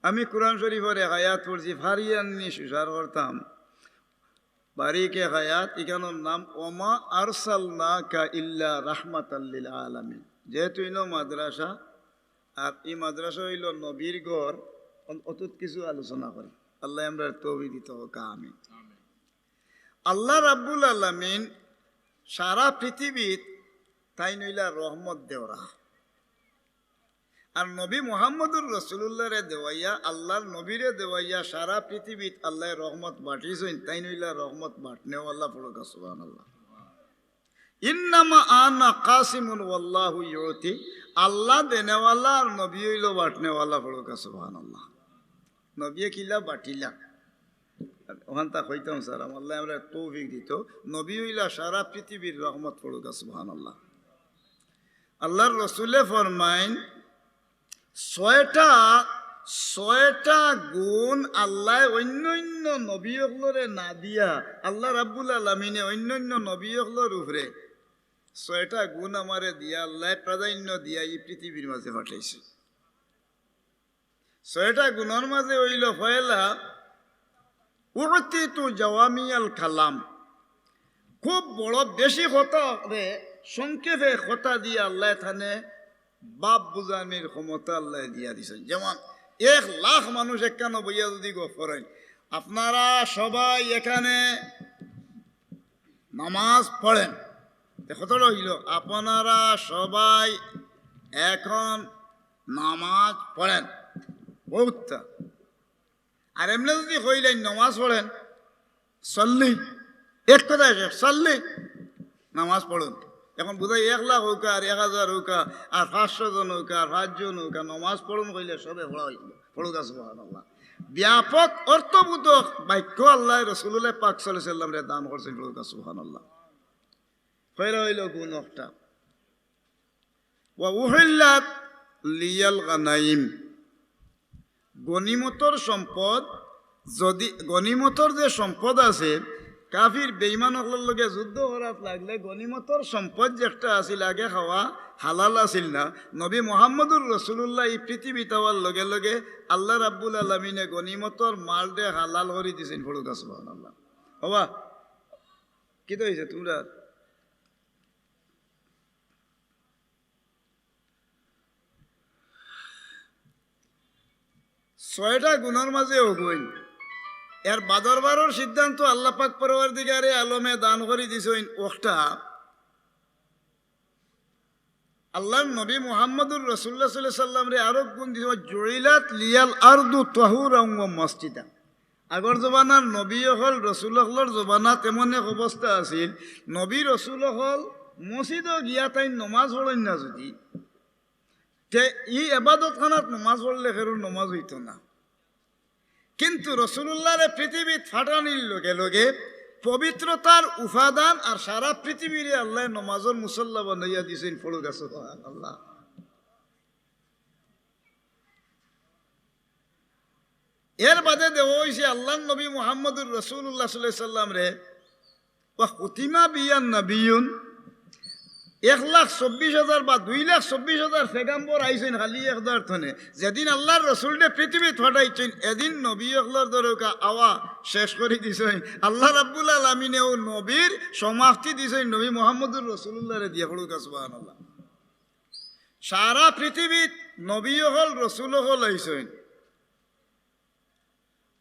আমি কোরআন শরীফের এক আয়াত পড়ছি, ফারিয়ান্নি সুসার করতাম বারিকে হায়াত, এখানোর নাম ওমা আরসালনাকা ইল্লা রাহমাতাল লিল আলামিন। যেহেতু ইনো মাদ্রাসা, আর এই মাদ্রাসা হইল নবীর ঘর, অতুত কিছু আলোচনা করি। আল্লাহ আমরা তৌফিক দিতে হোক, আমিন। আল্লাহ রাব্বুল আলামিন সারা পৃথিবীত তাই নইলা রহমত দেওরা, আর নবী মুহাম্মদুর রাসূলুল্লাহ রে দেওয়াইয়া, আল্লাহর নবীরে দেওয়াইয়া সারা পৃথিবীত আল্লাহ রহমত বাটিছেন, তাই নইলা রহমত বাটনেওয়াল্লাহ পড়ুকা সুবহানাল্লাহ। ইন্নামা আনা কাসিমুন ওয়াল্লাহু ইউতি, আল্লাহ দেনেওয়ালা আর নবী হইল বাটনেওয়ালা পড়ুকা সুবহানাল্লাহ। নবী কিলা বাটিলা ওখান তা কইতাম স্যার, আল্লাহ আমরা তৌফিক দিত। নবী হইলা সারা পৃথিবীর রহমত পড়ুকা সুবহানাল্লাহ। আল্লাহর রসুলে ফরমাইন, ছয়টা গুণ আল্লাহ অন্য অন্য নবীসকলরে না দিয়া, আল্লাহ রাব্বুল আলামিনে অন্য অন্য নবীসকলের উপরে 6টা গুণ আমারে দিয়া আল্লাহ প্রাধান্য দিয়া এই পৃথিবীর মাঝে পাঠাইছে। 6টা গুণের মাঝে হইল পয়লা, উতিতু জাওয়ামিয়াল কালাম, খুব বড় বেশি কথা রে সংক্ষেপে কথা দিয়ে আল্লাহ থানে বাপ বুঝানির ক্ষমতা আল্লাহ দিয়া দিছেন। যেমন 1,00,000 মানুষ এখানে বইয়া যদি গো করেন, আপনারা সবাই এখানে নামাজ পড়েন, কতটা হইল, আপনারা সবাই এখন নামাজ পড়েন বহুতটা। আর এমনি যদি কইলেন নামাজ পড়েন, সল্লি, এক কথা সল্লি নামাজ পড়ুন। এখন বোধহয় 1,00,000 হোক আর 1,000 হোক আর 500 জন হোক আর 5 জন হোক, নমাজ পড়ুন কইলে সবে পড়া হইল পড়ুকা সুবহানাল্লাহ। ব্যাপক অর্থবোধক বাক্য আল্লাহ রাসূলুল্লাহ পাক সাল্লাল্লাহু আলাইহি ওয়াসাল্লাম রে দান করছেন, পড়ুকা সুবহানাল্লাহ। কয়রা হইল গুণ একটা, ওয়া উহিল্লাত লিয়াল গানাইম, গনিমতর সম্পদ, যদি গনিমতর যে সম্পদ আছে, কাফির বেঈমানসকলের লগে যুদ্ধ করাত লাগলে গনিমতর সম্পদ যে একটা আছিল, আগে খাওয়া হালাল আছিল না। নবী মুহাম্মদুর রাসূলুল্লাহ এই পৃথিবী তাওয়ার লগে লগে আল্লাহ রাব্বুল আলামিনে গনিমতর মাল দে হালাল করে দিছেন, পড়ুকা সুবহানাল্লাহ। বাবা কি তো হইছে তোমরা? 6টা গুণের মাঝে ওগুন, এর বাদরবারর সিদ্ধান্ত আল্লাহ পাক পরওয়ারদিগারে আলমে দান করে দিছেন। ওটা আল্লাহর নবী মুহাম্মদুর রাসূলুল্লাহ সাল্লাল্লাহু আলাইহি ওয়াসাল্লাম রে আরো গুণ দিছে, জুইলাত লিয়াল আরদু তাহুরান ওয়া মসজিদা। আগর জবানার নবী হল রসুলহলর জবানাত এমন এক অবস্থা আছিল, নবী রসুল হল মসজিদও গিয়া তাই নমাজ পড়েন না, যদি তে ই এবাদত খানাত নমাজ পড়লে ফের নমাজ হইত না। কিন্তু রসুল্লাহর পৃথিবীত ফাটানির লগে লগে পবিত্রতার উপাদান আর সারা পৃথিবীরে আল্লাহ নমাজের মুসল্লা বানাইয়া দিছেন, পড়ুকা সুবহানাল্লাহ। এর বাদে দেওয়া হয়েছে আল্লাহ নবী মুহাম্মদুর রাসূলুল্লাহ সাল্লাল্লাহু আলাইহি ওয়াসাল্লাম রে ওয়া খুতিমা বিয়ান নবিয়ুন, 1,24,000 বা 2,24,000 পেগাম্বর আইছেন খালি একদার থনে। যেদিন আল্লাহর রসুলকে পৃথিবী ফাটাইছেন, এদিন নবী অখলার দরকা আওয়া শেষ করে দিছেন। আল্লাহ রাব্বুল আলামিনে ও নবীর সমাপ্তি দিছেন নবী মুহাম্মদুর রাসূলুল্লাহ রে দিয়া, পড়ুকা সুবহানাল্লাহ। সারা পৃথিবীত নবী হল রসুল হল আইছেন,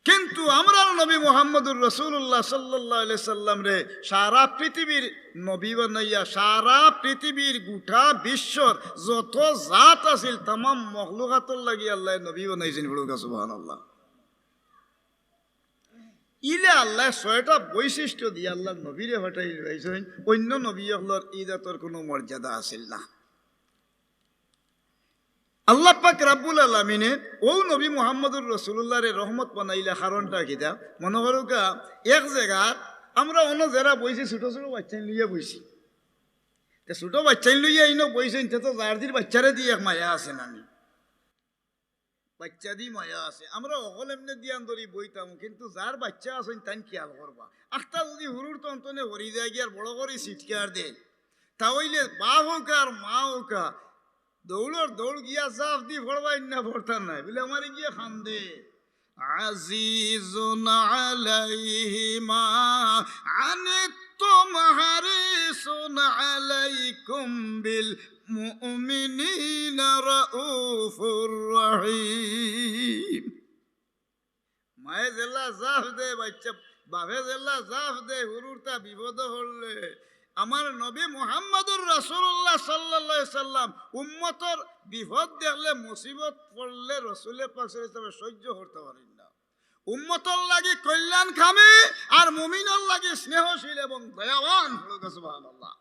কিন্তু আমরা নবী মুহাম্মদুর রাসূলুল্লাহ সাল্লাল্লাহু আলাইহি সাল্লাম রে সারা পৃথিবীর নবী বানাইয়া, সারা পৃথিবীর গোটা বিশ্বর যত জাত আছিল তাম মখলুকাতর লাগি আল্লাহ নবী বানাইছেন, পড়ুকা সুবহানাল্লাহ। ইলে আল্লাহ 6টা বৈশিষ্ট্য দিয়ে আল্লাহ নবীরে হটাই রয়েছেন, অন্য নবী হলর ইদাতর কোনো মর্যাদা আছিল না। আল্লাহ পাক রাব্বুল আলামিনে ও নবী মুহাম্মদুর রাসূলুল্লাহ রে রহমত বানাইলা, কারণটা কিটা মনে করুকা, এক জায়গা আমরা অন্য যারা বইছি ছোট ছোট বাচ্চা লইয়া বইছি, ছোট বাচ্চা লইয়া ইনো বইছেন, তো জারদির বাচ্চারে দিয়ে এক মায়া আছে, নানি বাচ্চা দি মায়া আছে। আমরা অকল এমনি দিয়ান ধরি বইতাম, কিন্তু যার বাচ্চা আছেন তাই খেয়াল করবা। আখটা যদি হুরুর তন্তনে হরি যায় গিয়ে আর বড় করে সিটকার দেয়, তাহলে বা হোক আর মা হোক দৌড় গিয়া জাফ দি পড়বাই না পড়তার নাই বলে আমার গিয়ে খান্দে আজিজুন আলাইহি মা আনিতুম হারিসুন আলাইকুম বিল মুমিনিনা রাউফুর রহিম। মায়ে জেলা জাফ দে বাচ্চা বাপে জেলা জাফ দে হুরুরটা বিপদ হলে আমার নবী মুহাম্মদুর রাসূলুল্লাহ সাল্লাল্লাহু আলাইহি সাল্লাম উম্মতর বিপদ দেখলে মুসিবত পড়লে রাসূল পাক সাল্লাল্লাহু আলাইহি ওয়াসাল্লাম সহ্য করতে পারেন না। উম্মতর লাগি কল্যাণ খামে আর মুমিনের লাগি স্নেহশীল এবং দয়াবান হলো সুবহানাল্লাহ।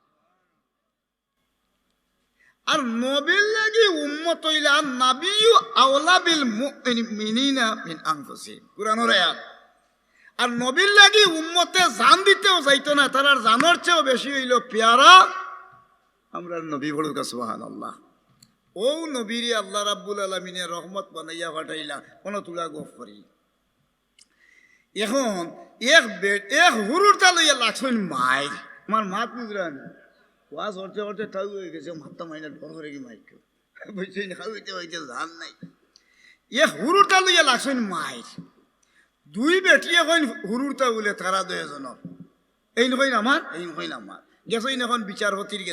আর নবীর লাগি উম্মত হইলা নাবিয়্যু আওলা বিল মুমিনিনা মিন আনফুসিহিম কুরআনের আয়াত। আর নবীর লাগি উম্মতে জান দিতেও যাইতো না, তার জানার চেয়েও বেশি হইল পেয়ারা আমরা নবী বলুক সুবহানাল্লাহ। ও নবীরে আল্লাহ রাব্বুল আলামিনের রহমত বানাইয়া পাঠাইলা কোন তুলা গফ করি। এখন এক হুরুরটা লইয়া লাগছেন মাই আমার মাত বুঝলেন ওয়াজ হরতে হরতে ঠাউ হয়ে গেছে মাত্তা মাইনা ডর করে কি মাইক বুঝছেন হইতে হইতে জান নাই। এক হুরুরটা লইয়া লাগছেন মাই দুই বেটিয়ে কইন হুরুরটা বলে তারা দুজন এই নকইন আমার এই নকইন আমার গেছইন এখন বিচারপতির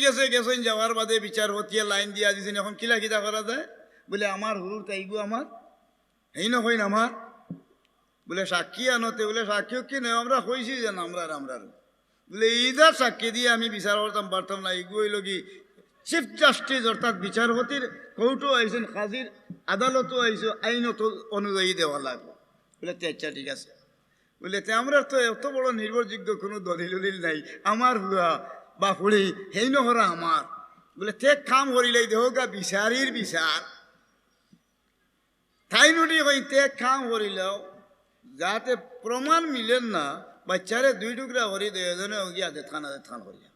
গেছে গেছইন যাওয়ার বাদে বিচারপতিয়ে লাইন দিয়া দিছেন এখন কিলা কিতা করা যায় বলে আমার হুরুরটা এইগু আমার এই নকইন আমার বলে সাক্ষী আনতে বলে সাক্ষী কি নেই আমরা কইছি যে আমরা বলে এইদার সাক্ষী দিয়ে আমি বিচার করতাম পারতাম না। এইগু হইল কি চিফ জাস্টিস অর্থাৎ বিচারপতির কোর্টও আইসেন কাজীর আদালতও আইসো আইনত অনুযায়ী দেওয়া লাগবে বলে আচ্ছা ঠিক আছে বলে আমরা তো এত বড় নির্ভরযোগ্য কোনো দলিল নাই আমার হুয়া বা ফুড়ি হেই নহরা আমার বলে তে কাম করিলাই দেহ গা বিচারির বিচার তাই নটি কই তে কাম করিলেও যাতে প্রমাণ মিলেন না বাচ্চারে দুই টুকরা করি দুজনে গিয়া থানাতে থান করিয়া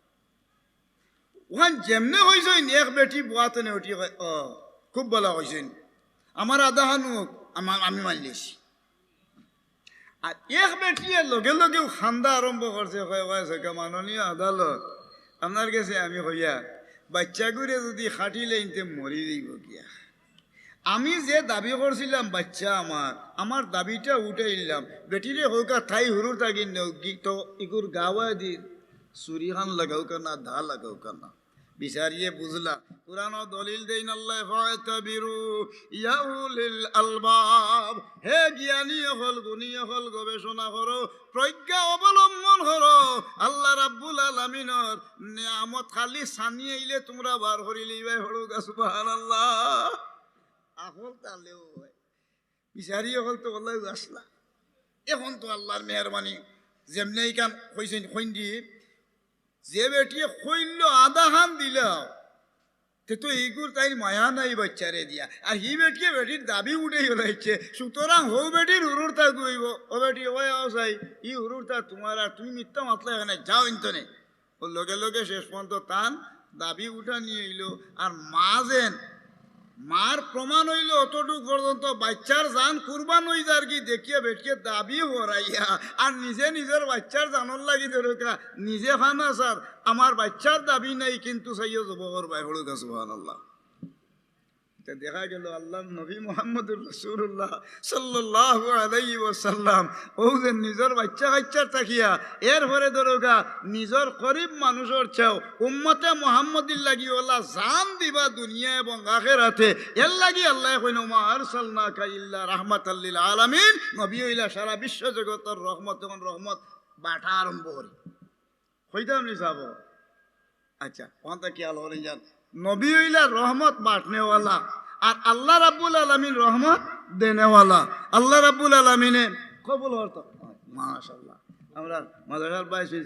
ওখান যেমনে হয়েছেন এক বেটি বোয়াতে ওটি খুব বলা হয়েছেন আমার আদাহান আমি মানলিছি। আর এক বেটিয়ে লগে লগেও খান্দা আরম্ভ করছে মাননীয় আদালত আপনার কাছে আমি হইয়া বাচ্চাগুড়ে যদি খাটিলে ইনতে মরি যাইব গিয়া আমি যে দাবি করছিলাম বাচ্চা আমার দাবিটা উঠাইলাম বেটিরে হোক ঠাই হুরুর থাকি তো ইগুর গাওয়া দি চুরি খান লাগাও কেনা ধা লাগাও কেনা বিচারিয়ে বুঝলা কুরআন দলিল দেন আল্লাহ ফাতাবিরু ইয়া উলিল আলবাব হে জ্ঞানী হল গুণী হল গবেষণা করো প্রজ্ঞা অবলম্বন করো আল্লাহ রাব্বুল আলামিনের নিয়ামত খালি সানি আইলে তোমরা বার করিলিবে হলো সুবহানাল্লাহ। আহল তালেও বিচারি হল তো আল্লাহ আসলা এখন তো আল্লাহর মেহরবানি যেমনি কাম কইছেন কইন্দি যে বেটিয়ে কইল আধা হান দিল তে তো এইগুর তাই মায়া নাই বাচ্চারে দিয়া আর হি বেটিয়ে বেটির দাবি উঠে গেলাইছে সুতরাং হৌ বেটির হুরুরতা গইব ও বেটি ওই আসাই ই হুরুরতা তোমার আর তুমি মিথ্যা মাতলা এখানে যাও ইন্তনে ও লগে লগে শেষ পর্যন্ত তান দাবি উঠা নিয়ে এলো। আর মা যেন মার প্রমাণ হইল অতটুক পর্যন্ত বাচ্চার জান কুরবান হয়ে যার কি দেখিয়া বেটিয়ে দাবি হরাইয়া আর নিজের বাচ্চার জানর লাগি ধরুকা নিজে খানা স্যার আমার বাচ্চার দাবি নাই কিন্তু সাইয় জবর ভাই হড়ুকা সুবহানাল্লাহ। দেখা গেল আল্লাহ নবী মুহাম্মদুর রাসূলুল্লাহ সাল্লাল্লাহু আলাইহি ওয়াসাল্লাম ও যে নিজের বাচ্চার থাকিয়া এরপরে ধরুকা নিজের গরিব মানুষের চেয়েও উম্মতে মুহাম্মদির লাগি ওলা জান দিবা দুনিয়া এবং আখিরাতে এর লাগি আল্লাহ কইনো মা আরসালনাকা ইল্লা রাহমাতাল লিল আলামিন নবী হইলা সারা বিশ্ব জগতের রহমত যখন রহমত বাটা আরম্ভ করি কইতাম নি সাব আচ্ছা ওটা কি আলো হয়ে যান নবী হইলা রহমত বাঁটনেওয়ালা আর আল্লাহ রাব্বুল আলামিন রহমত দেনেওয়ালা। আল্লাহ রাব্বুল আলামিনে কবুল হতো মাশাআল্লাহ আমরা মাদ্রাসার 22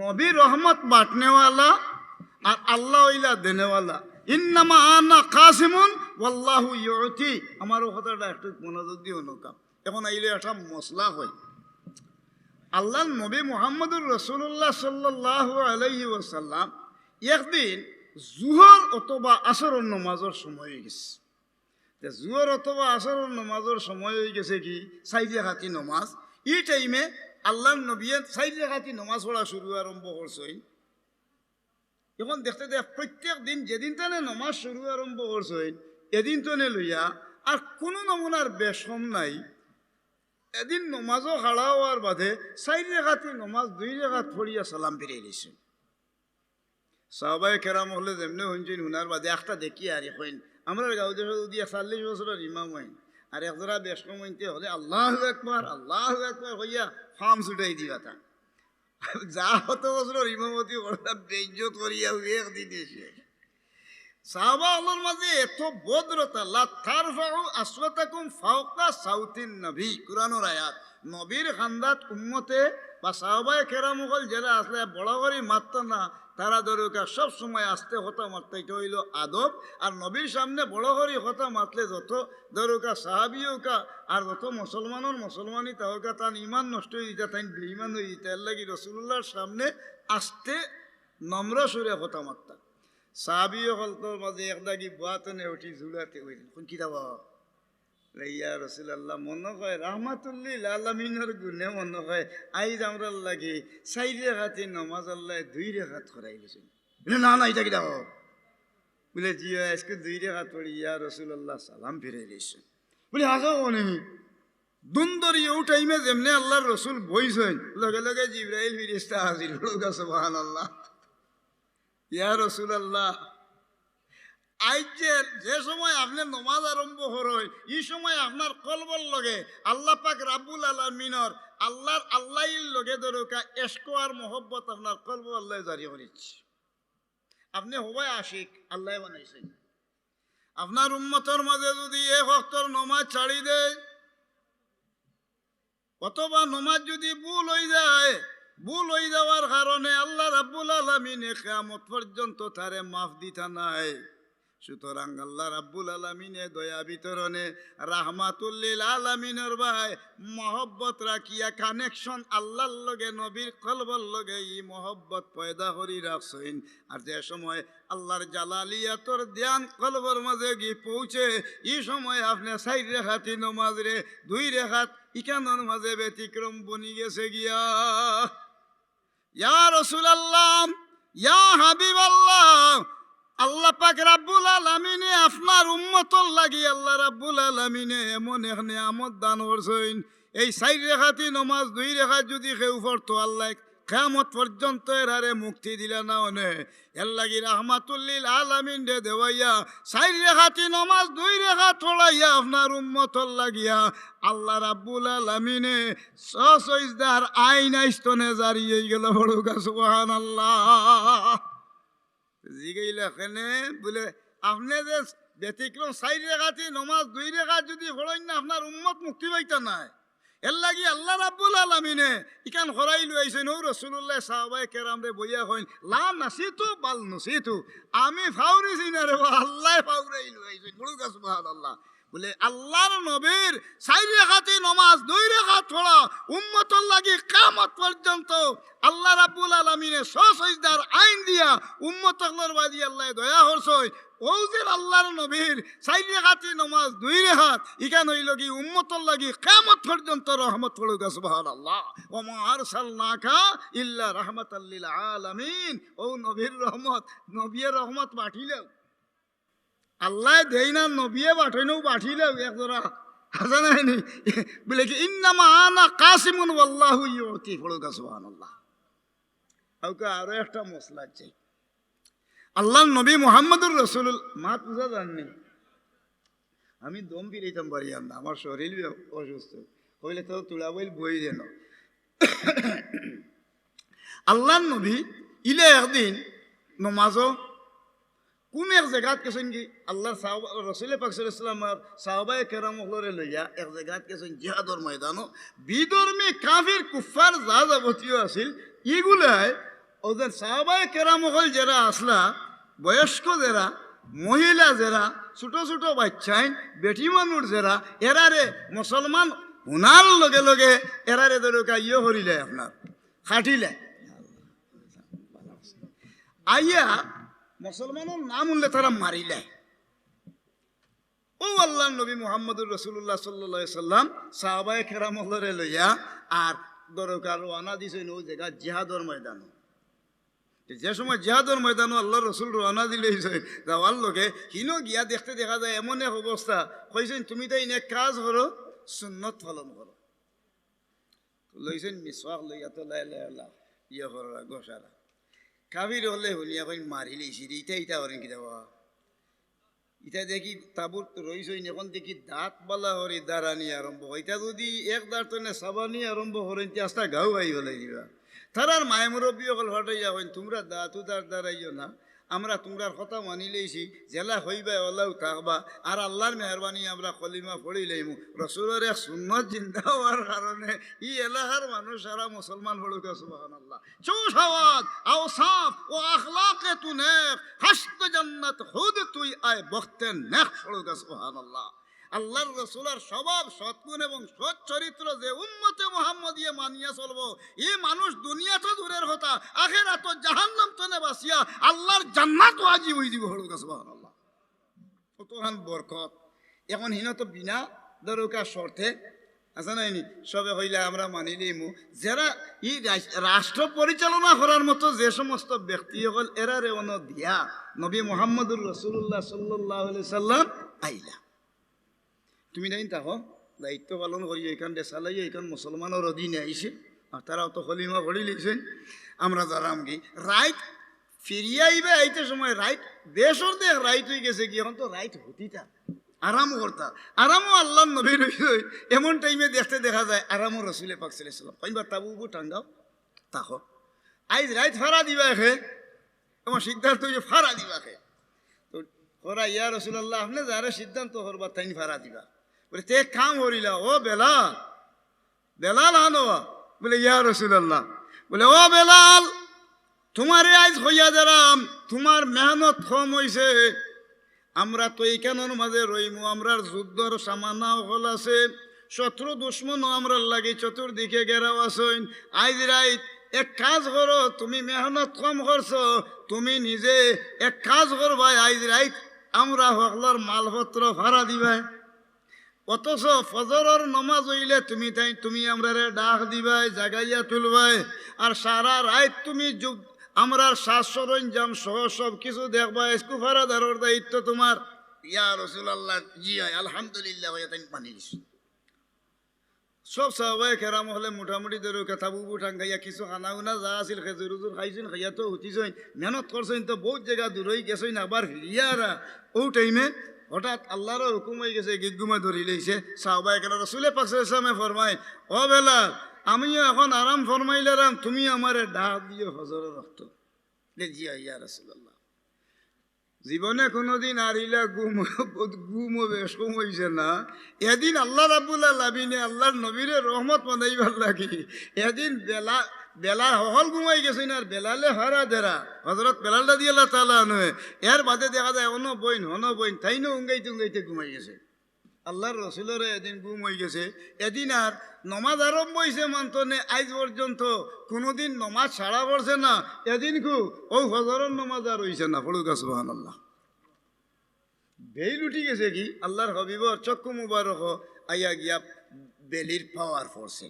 নবী রহমত বাঁটনেওয়ালা আর আল্লাহ হইলা দেনেওয়ালা। ইন্নামা আনা কাসিমুন ওয়াল্লাহু ইউতি আমার কথাটা একটু মনোযোগ দিও নকা এখন আইলে একটা মশলা হয় আল্লাহ নবী মুহাম্মদুর রাসূলুল্লাহ সাল্লাল্লাহু আলাইহি ওয়াসাল্লাম একদিন জুহর অথবা আসরের নামাজের সময় হয়ে গেছে। জুহর অথবা আসরের নামাজের সময় হয়ে গেছে কি 4 রাকাতি নামাজ এই টাইমে আল্লাহ নবী 4 রাকাতি নামাজ পড়া শুরু আরম্ভ করছেন এখন দেখতে দেখ প্রত্যেক দিন যেদিন তানে নমাজ শুরু আরম্ভ করছে এদিন তো নে লইয়া আর কোনো নমুনার বেশম নাই। এদিন নমাজও খাড়া হওয়ার বাদে 4 রাকাতি নমাজ 2 রাকাত পড়িয়া সালাম ফিরিয়ে দিছেন। সাহাবায়ে কেরাম হলে যেমনি শুনছেন শুনার বাদে একটা দেখি আর হইন আমরা গাঁও দেশে যদি 40 বছরের ইমাম হইন আর একজোড়া বেশম হইতে হলে আল্লাহু আকবার হইয়া ফার্ম ছুটাই দিবা তা যা কত বছরের ইমামতি করা বেইজ্জত করিয়া একদিন এসে সাহাবা আল্লাহর মাঝে এত ভদ্রতা লা তারফাউ আসওয়াতাকুম ফাওকা সাউতিন নবী কুরআনের আয়াত। নবীর খান্দাত উম্মতে বা সাহাবায়ে কেরাম হল যারা আসলে বড় করে মারত না তারা দরকার সব সময় আস্তে হতা মারতে এটা হইল আদব। আর নবীর সামনে বড় করে হতা মারলে যত দরকার সাহাবিও কা আর যত মুসলমানই তাহকা তার ইমান নষ্ট হয়ে দিতা তাই বেঈমান হয়ে দিতা। এর লাগি রাসূলুল্লাহর সামনে আস্তে নম্র সুরে হতা মারতা। সাহাবিও হল তোর মাঝে একদাগি বাতনে উঠি ঝুলাতে হইল কোন কিতাব ইয়া রাসূলুল্লাহ মনে হয় রাহমাতুল্লিল আলামিনের গুণে মনে হয় আইজ আমরার লাগি 4 রাকাতি নামাজ আল্লাহ 2 রাকাত করাই দিয়েছেন। না না এটা কিতাব বলে জি আজকে 2 রাকাত পড়ি ইয়া রাসূলুল্লাহ সালাম ফিরে দিয়েছেন বলে আসো মনে দুন্দরি ও টাইমে যেমনে আল্লাহর রসুল বইছেন লগে লগে জিবরাইল ফেরেশতা হাজির হলো সুবহানাল্লাহ। ইয়া রাসূলুল্লাহ আজ যে সময় আপনি নমাজ আরম্ভ করেন এই সময় আপনার কলবর লগে আল্লাহ পাক রাব্বুল আলামিনের আল্লাহর লগে দরকার ইশক আর মহব্বত আপনার কলব আল্লাহ জারি করেছে। আপনি হবাই আশিক আল্লাহ বানাইছেন। আপনার উম্মতের মাঝে যদি এক ওয়াক্তের নমাজ ছাড়ি দেয় অথবা নমাজ যদি ভুল হয়ে যাওয়ার কারণে আল্লাহ রাব্বুল আলামিনে কিয়ামত পর্যন্ত তারে মাফ দিতা নাই। সুতরাং আল্লাহ রাব্বুল আলামিনে দয়া বিতরণে রাহমাতুল লিল আলামিনের ভাই মহব্বত রাখিয়া কানেকশন আল্লাহর লগে নবীর কলবর লগে এই মহব্বত পয়দা করি রাখছেন। আর যে সময় আল্লাহর জালালিয়াতর ধ্যান কলবর মাঝে গিয়ে পৌঁছে এই সময় আপনি 4 রাকাতি নামাজ রে 2 রাকাত ইকানোর মাঝে ব্যতিক্রম বনি গেছে গিয়া। ইয়া রাসূলুল্লাহ ইয়া হাবিবাল্লাহ আল্লাহ পাক রাব্বুল আলামিনে আপনার উম্মতর লাগি আল্লাহ রাব্বুল আলামিনে এমন এক নিয়ামত দান করছেন। এই 4 রাকাতি নামাজ 2 রাকাত যদি কেউ পড়তো আল্লাহ কিয়ামত পর্যন্ত এরারে মুক্তি দিলা না ওনে। এর লাগি রাহমাতুল লিল আলামিন দে দেওয়াইয়া 4 রাকাতি নামাজ 2 রাকাত পড়াইয়া আপনার উম্মতর লাগিয়া আল্লাহ রাব্বুল আলামিনে সসইজদার আইন আইস্তনে জারি হয়ে গেল বড় সুবহানাল্লাহ। জিগাইলা কেনে বলে আপনি যে ব্যতিক্রম 4 রাকাতি নামাজ 2 রাকাত যদি পড়েন না আপনার উম্মত মুক্তি পাইতা নাই। এর লাগি আল্লাহ রাব্বুল আলামিনে ইকান খরাই লইছেন ও রাসূলুল্লাহ সাহাবায়ে কেরাম রে বইয়া কইন লা নাসিতু বাল নসিতু আমি ফাউরিছি না রে আল্লাহ ফাউরাই লইছেন বড় সুবহানাল্লাহ। বলে আল্লাহর নবীর 4 রাকাতি নামাজ 2 রাকাত পড়া উম্মতর লাগি কিয়ামত পর্যন্ত আল্লাহ রাব্বুল আলামিনে সসইজদার আইন দিয়া উম্মতগুলোর বাদি আল্লাহ দয়া করছই। ও যে আল্লাহর নবীর 4 রাকাতি নামাজ 2 রাকাত ইকান হইল কি উম্মতর লাগি কিয়ামত পর্যন্ত রহমত পড়ুক সুবহানাল্লাহ। ওয়া মা আরসালনাকা ইল্লা রাহমাতাল লিল আলামিন। ও নবীর রহমত নবীর রহমত পাঠিলেও আল্লাহ দেই না নবিয়ে পাঠাইলেও পাঠিলেও একজোড়া হাসা নাইনি বলে কি ইন্নামা আনা কাসিমুন ওয়াল্লাহু ইউতি পড়ুক সুবহানাল্লাহ। ওকে আরো একটা মশলা চাই আল্লাহর নবী মুহাম্মদুর রাসূলুল্লাহ মা পূজা জাননি আমি দম পিরাইতাম পারি না আমার শরীর অসুস্থ হইলে তো তুলা বইল বই দেন। আল্লাহর নবী ইলে একদিন নমাজও কোন এক জায়গাত গেছেন কি আল্লাহর রসুল পাক সাল্লাল্লাহু আলাইহি ওয়াসাল্লাম সাহাবায়ে কেরাম হলরে লইয়া এক জায়গাত গেছেন জিহাদর ময়দানও বিধর্মী কাফির কুফার যা যাবতীয় আছিল এগুলাই ওদের সাহাবায়ে কেরাম হল যারা আসলা বয়স্ক যারা মহিলা যারা ছোট ছোট বাচ্চাইন বেটি মানুষ যারা এরারে মুসলমান হুনার লগে লগে এরারে দরকা ইয়ে করিলে আপনার খাটিলে আইয়া মুসলমানের নাম উনলে তারা মারিলে। ও আল্লাহ নবী মুহাম্মদুর রাসূলুল্লাহ সাল্লাল্লাহু আলাইহি সাল্লাম সাহাবায়ে কেরাম হলরে লইয়া আর দরকার রওনা দিছেন ওই জায়গা জিহাদর ময়দান। যে সময় জিহাদর ময়দানও আল্লাহ রসুল রওনা দিলে যাওয়ার লোকে হিনো গিয়া দেখতে দেখা যায় এমন এক অবস্থা কইছেন তুমি তাই এক কাজ করো সুন্নত পালন করো লইছেন মিসওয়াক লইয়া তো ইয়ে করো গোসারা কাবির হলে শুনিয়া কই মারি লইছি ইটা ইটা করেন কি দেওয়া ইটা দেখি তাবুর রইছই এখন দেখি দাঁত বালা হরি দাঁড়ানি আরম্ভ ইটা যদি এক দাঁড় তনে সাবানি আরম্ভ করেন আস্তা গাও আই হলে দিবা তারার মায় মুরব্বী অকল হটাইয়া হইন তোমরা দাঁতু দাঁড়াইও না আমরা তোমরার কথা মানি লইছি জেলা হইবা ওলাও থাকবা আর আল্লাহর মেহরবানি আমরা কলিমা পড়ি লইমু রসুলের এক সুন্নত জিন্দা হওয়ার কারণে ই এলাকার মানুষ সারা মুসলমান হলুক সুবহানাল্লাহ চৌসাওয়াত আওসাফ ও আখলাকে তু নেক হাসত জান্নাত খুদ তুই আয় বখতে নেক হলুক সুবহানাল্লাহ আল্লাহর রসুলের স্বভাব সৎগুণ এবং সৎ চরিত্র যে উম্মতে মুহাম্মদিয়ে মানিয়া চলবো এই মানুষ দুনিয়া তো দূরের কথা আখিরাত তো জাহান্নাম তো বাসিয়া আল্লাহর জান্নাত আজি হই দিব হলো সুবহানাল্লাহ কতখান বরকত এখন হিন তো বিনা দরকার শর্তে আছে নাইনি সবে হইলে আমরা মানিলেইমু যারা এই রাষ্ট্র পরিচালনা করার মতো যে সমস্ত ব্যক্তি হল এরারে অন দিয়া নবী মুহাম্মদুর রাসূলুল্লাহ সাল্লাল্লাহু আলাইহি সাল্লাম আইলা তুমি নাই তাহো দায়িত্ব পালন করি এখান দেশালাই এখান মুসলমানের অধীনে আইসে আর তারাও তো হলিমা পড়ি লিখছেন আমরা যারাম কি রাইট ফিরিয়ে আইবে আইতে সময় রাইট দেশের দেখ রাইট হয়ে গেছে কি এখন তো রাইট হতিতা আরাম করতা আরামও আল্লাহ নবী রইল এমন টাইমে দেখতে দেখা যায় আরামও রসুলে পাক সাল্লাল্লাহু আলাইহি ওয়াসাল্লাম কইবা তাবু টাঙ্গাও তাহো আইজ রাইট ফাড়া দিবা খে এমন সিদ্ধান্ত ফাড়া দিবা খে তো করা ইয়া রাসূলুল্লাহ আপনি যারা সিদ্ধান্ত করবা তাইন ফাড়া দিবা বলে তে কাম করিলা ও বেলাল বেলাল আনো বলে ইয়া রাসূলুল্লাহ বলে ও বেলাল তোমারে আজ হইয়া যারাম তোমার মেহনত কম হইছে আমরা তো এইখানের মাঝে রইমু আমরার যুদ্ধর সামানাও হল আছে শত্রু দুশ্মনও আমরা লাগি চতুর্দিকে ঘেরাও আসইন আজ রাইত এক কাজ করো তুমি মেহনত কম করছো তুমি নিজে এক কাজ করবাই আজ রাইত আমরা হকলার মালপত্র ভাড়া দিবাই অথচ ফজরের নমাজ হইলে তুমি আমরা ডাক দিবাই জাগাইয়া তুলবাই আর সারা রাত তুমি আমরা শ্বাস সরঞ্জাম সহ সব কিছু দেখবা একটু ভাড়া ধারর দায়িত্ব তোমার ইয়া রাসূলুল্লাহ জি আলহামদুলিল্লাহ পানি দিছি সব সাহাবায়ে কেরাম হলে মোটামুটি ধরো তাবু টাঙ্গাইয়া কিছু খানা উনা যা আছিল খেজুর উজুর খাইছেন খাইয়া তো উঠিছেন মেহনত করছেন তো বহুত জায়গা দূরই গেছেন আবার ফিরিয়ারা ও টাইমে হঠাৎ আল্লাহর হুকুম হয়ে গেছে গিগুমা ধরি লইছে সাহাবায়ে কেরাম রাসূলে পাক সাল্লাল্লাহু আলাইহি ওয়াসাল্লামে ফরমায় ও বেলাল আমিও এখন আরাম ফরমাইলাম তুমি আমারে ডাক দিও ফজরের রক্ত জি ইয়া রাসূলুল্লাহ জীবনে কোনোদিন আরিলা গুম বেশ কম হইছে না এদিন আল্লাহ রাব্বুল আলামিনে আল্লাহর নবীরে রহমত বানাইবার লাগি এদিন বেলা হল ঘুমাই গেছে আর বেলালে হারা দেরা হজরত বেলাল রাদিয়াল্লাহু তাআলা নয় এর বাদে দেখা যায় অন্য বইন তাইনো উঙ্গাইতে ঘুমাই গেছে আল্লাহর রসুলের এদিন গুম হয়ে গেছে এদিন আর নমাজ আরম্ভ হয়েছে মান্তনে আজ পর্যন্ত কোনোদিন নমাজ ছাড়া পড়ছে না এদিন ও ফজরের নমাজ আর হইছে না পড়ুকা সুবহানাল্লাহ বেল উঠি গেছে কি আল্লাহর হাবিবর চক্ষু মুবারক আইয়া গিয়া বেলির পাওয়ার পড়ছে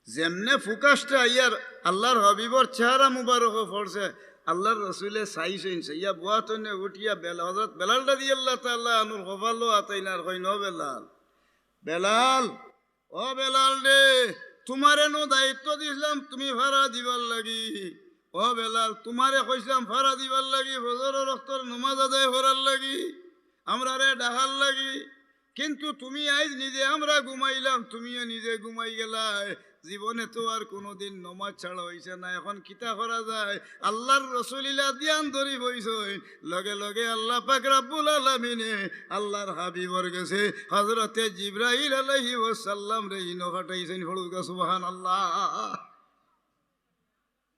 যেমনে ফুকাসটা আইয়ার আল্লাহর হাবিবর চেহারা মুবারক পড়ছে আল্লাহর রসুলে চাইছেন ইয়া বুয়াতনে উঠিয়া হযরত বেলাল রাদিয়াল্লাহু তাআলা আনুর কপালো আতাইনার কইন বেলাল ও বেলাল রে তোমারে নো দায়িত্ব দিছিলাম তুমি ভাড়া দিবার লাগি ও বেলাল তোমারে কইছিলাম ভাড়া দিবার লাগি ফজরের ওয়াক্তের নামাজ আদায় করার লাগি আমরা রে ডাকার লাগি কিন্তু তুমি আজ নিজে আমরা ঘুমাইলাম তুমিও নিজে ঘুমাই গেলা জীবনে তো আর কোনোদিন নমাজ ছাড়া হইছে না এখন কিতা করা যায় আল্লাহর রাসূলিল্লাহ ধ্যান ধরি বইছই লগে লগে আল্লাহ পাক রব্বুল আলামিনে আল্লাহর হাবিবর গেছে হযরতে জিবরাইল আলাইহিস সালাম রে ইনো ফাটাইছেন ফড়ুকা সুবহানাল্লাহ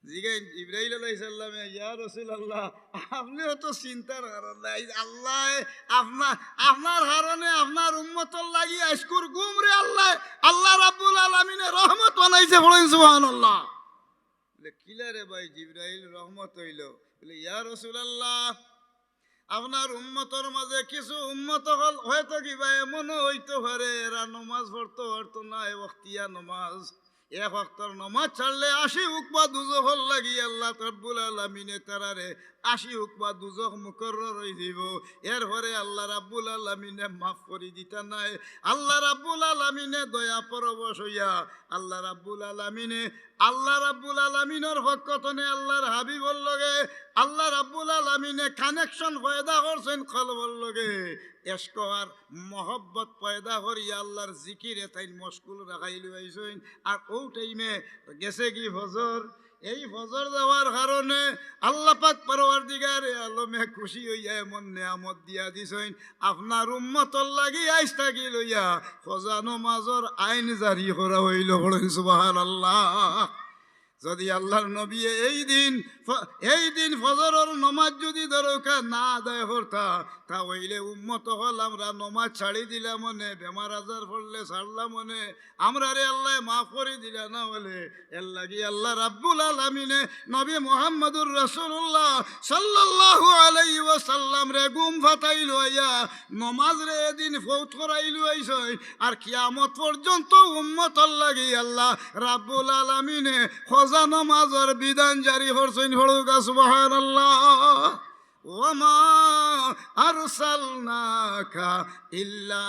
জিগাইন জিবরাইল আলাইহিস সালামে ইয়া রাসূলুল্লাহ আপনিও তো চিন্তার কারণ নাই আল্লাহ আপনার হারনে আপনার উম্মতর লাগি আজকুর গুম রে আল্লাহ রাব্বুল আলামিনের রহমত বানাইছে বলেন সুবহানাল্লাহ বলে কিলা রে ভাই জিবরাইল রহমত হইল বলে ইয়া রাসূলুল্লাহ আপনার উম্মতর মাঝে কিছু উম্মত হল হয়তো কিবা এমনও হইতে পারে এরা নমাজ পড়তে পারতো না ওয়াক্তিয়া নমাজ এক ওয়াক্তের নামাজ ছাড়লে 80 উকবা দুজখর লাগি আল্লাহ রব্বুল আলামিনে তারারে 80 উকবা দুজখ মুকরর হয়ে দিব। এরপরে আল্লাহ রাব্বুল আলামিনে মাফ করে দিতা নাই। আল্লাহ রাব্বুল আলামিনে দয়া পরবশ হইয়া আল্লাহ রাব্বুল আলামিনের পক্ষতনে আল্লাহর হাবিবর লগে আল্লাহ রাব্বুল আলামিনে কানেকশন পয়দা করছেন কলবর লগে। এশক আর মহব্বত পয়দা করিয়া আল্লাহর জিকিরে তাই মশগুল রাখাইলু আইছেন। আর ও টাইমে গেছে কি ফজর। এই ফজর দেওয়ার কারণে আল্লাহ পাক পরওয়ারদিগারে আলমে খুশি হইয়া এমন নেয়ামত দিয়া দিছেন। আপনার উম্মতর লাগি আইস থাকি লইয়া ফজর নামাজের আইন জারি করা হইল। সুবহানাল্লাহ। যদি আল্লাহর নবী এই দিন ফজরের নমাজ যদি দরকার না আদায় করতা তা হইলে উম্মত হল আমরা নমাজ ছাড়ি দিলাম মনে, বেমার আজার পড়লে ছাড়লাম মনে, আমরা রে আল্লাহ মাফ করে দিলা না বলে এর লাগি আল্লাহ রাব্বুল আলামিনে নবী মুহাম্মদুর রাসূলুল্লাহ সাল্লাল্লাহু আলাইহি ওয়াসাল্লাম রে গুম ফাটাইল হইয়া নমাজ রে এদিন ফৌত করাইল হইছে। আর কিয়ামত পর্যন্ত উম্মতর লাগি আল্লাহ রাব্বুল আলামিনে ফজর নামাজের বিধান জারি করছেন। হলুকা সুবহানাল্লাহ। ওয়ামা আরসালনাকা ইল্লা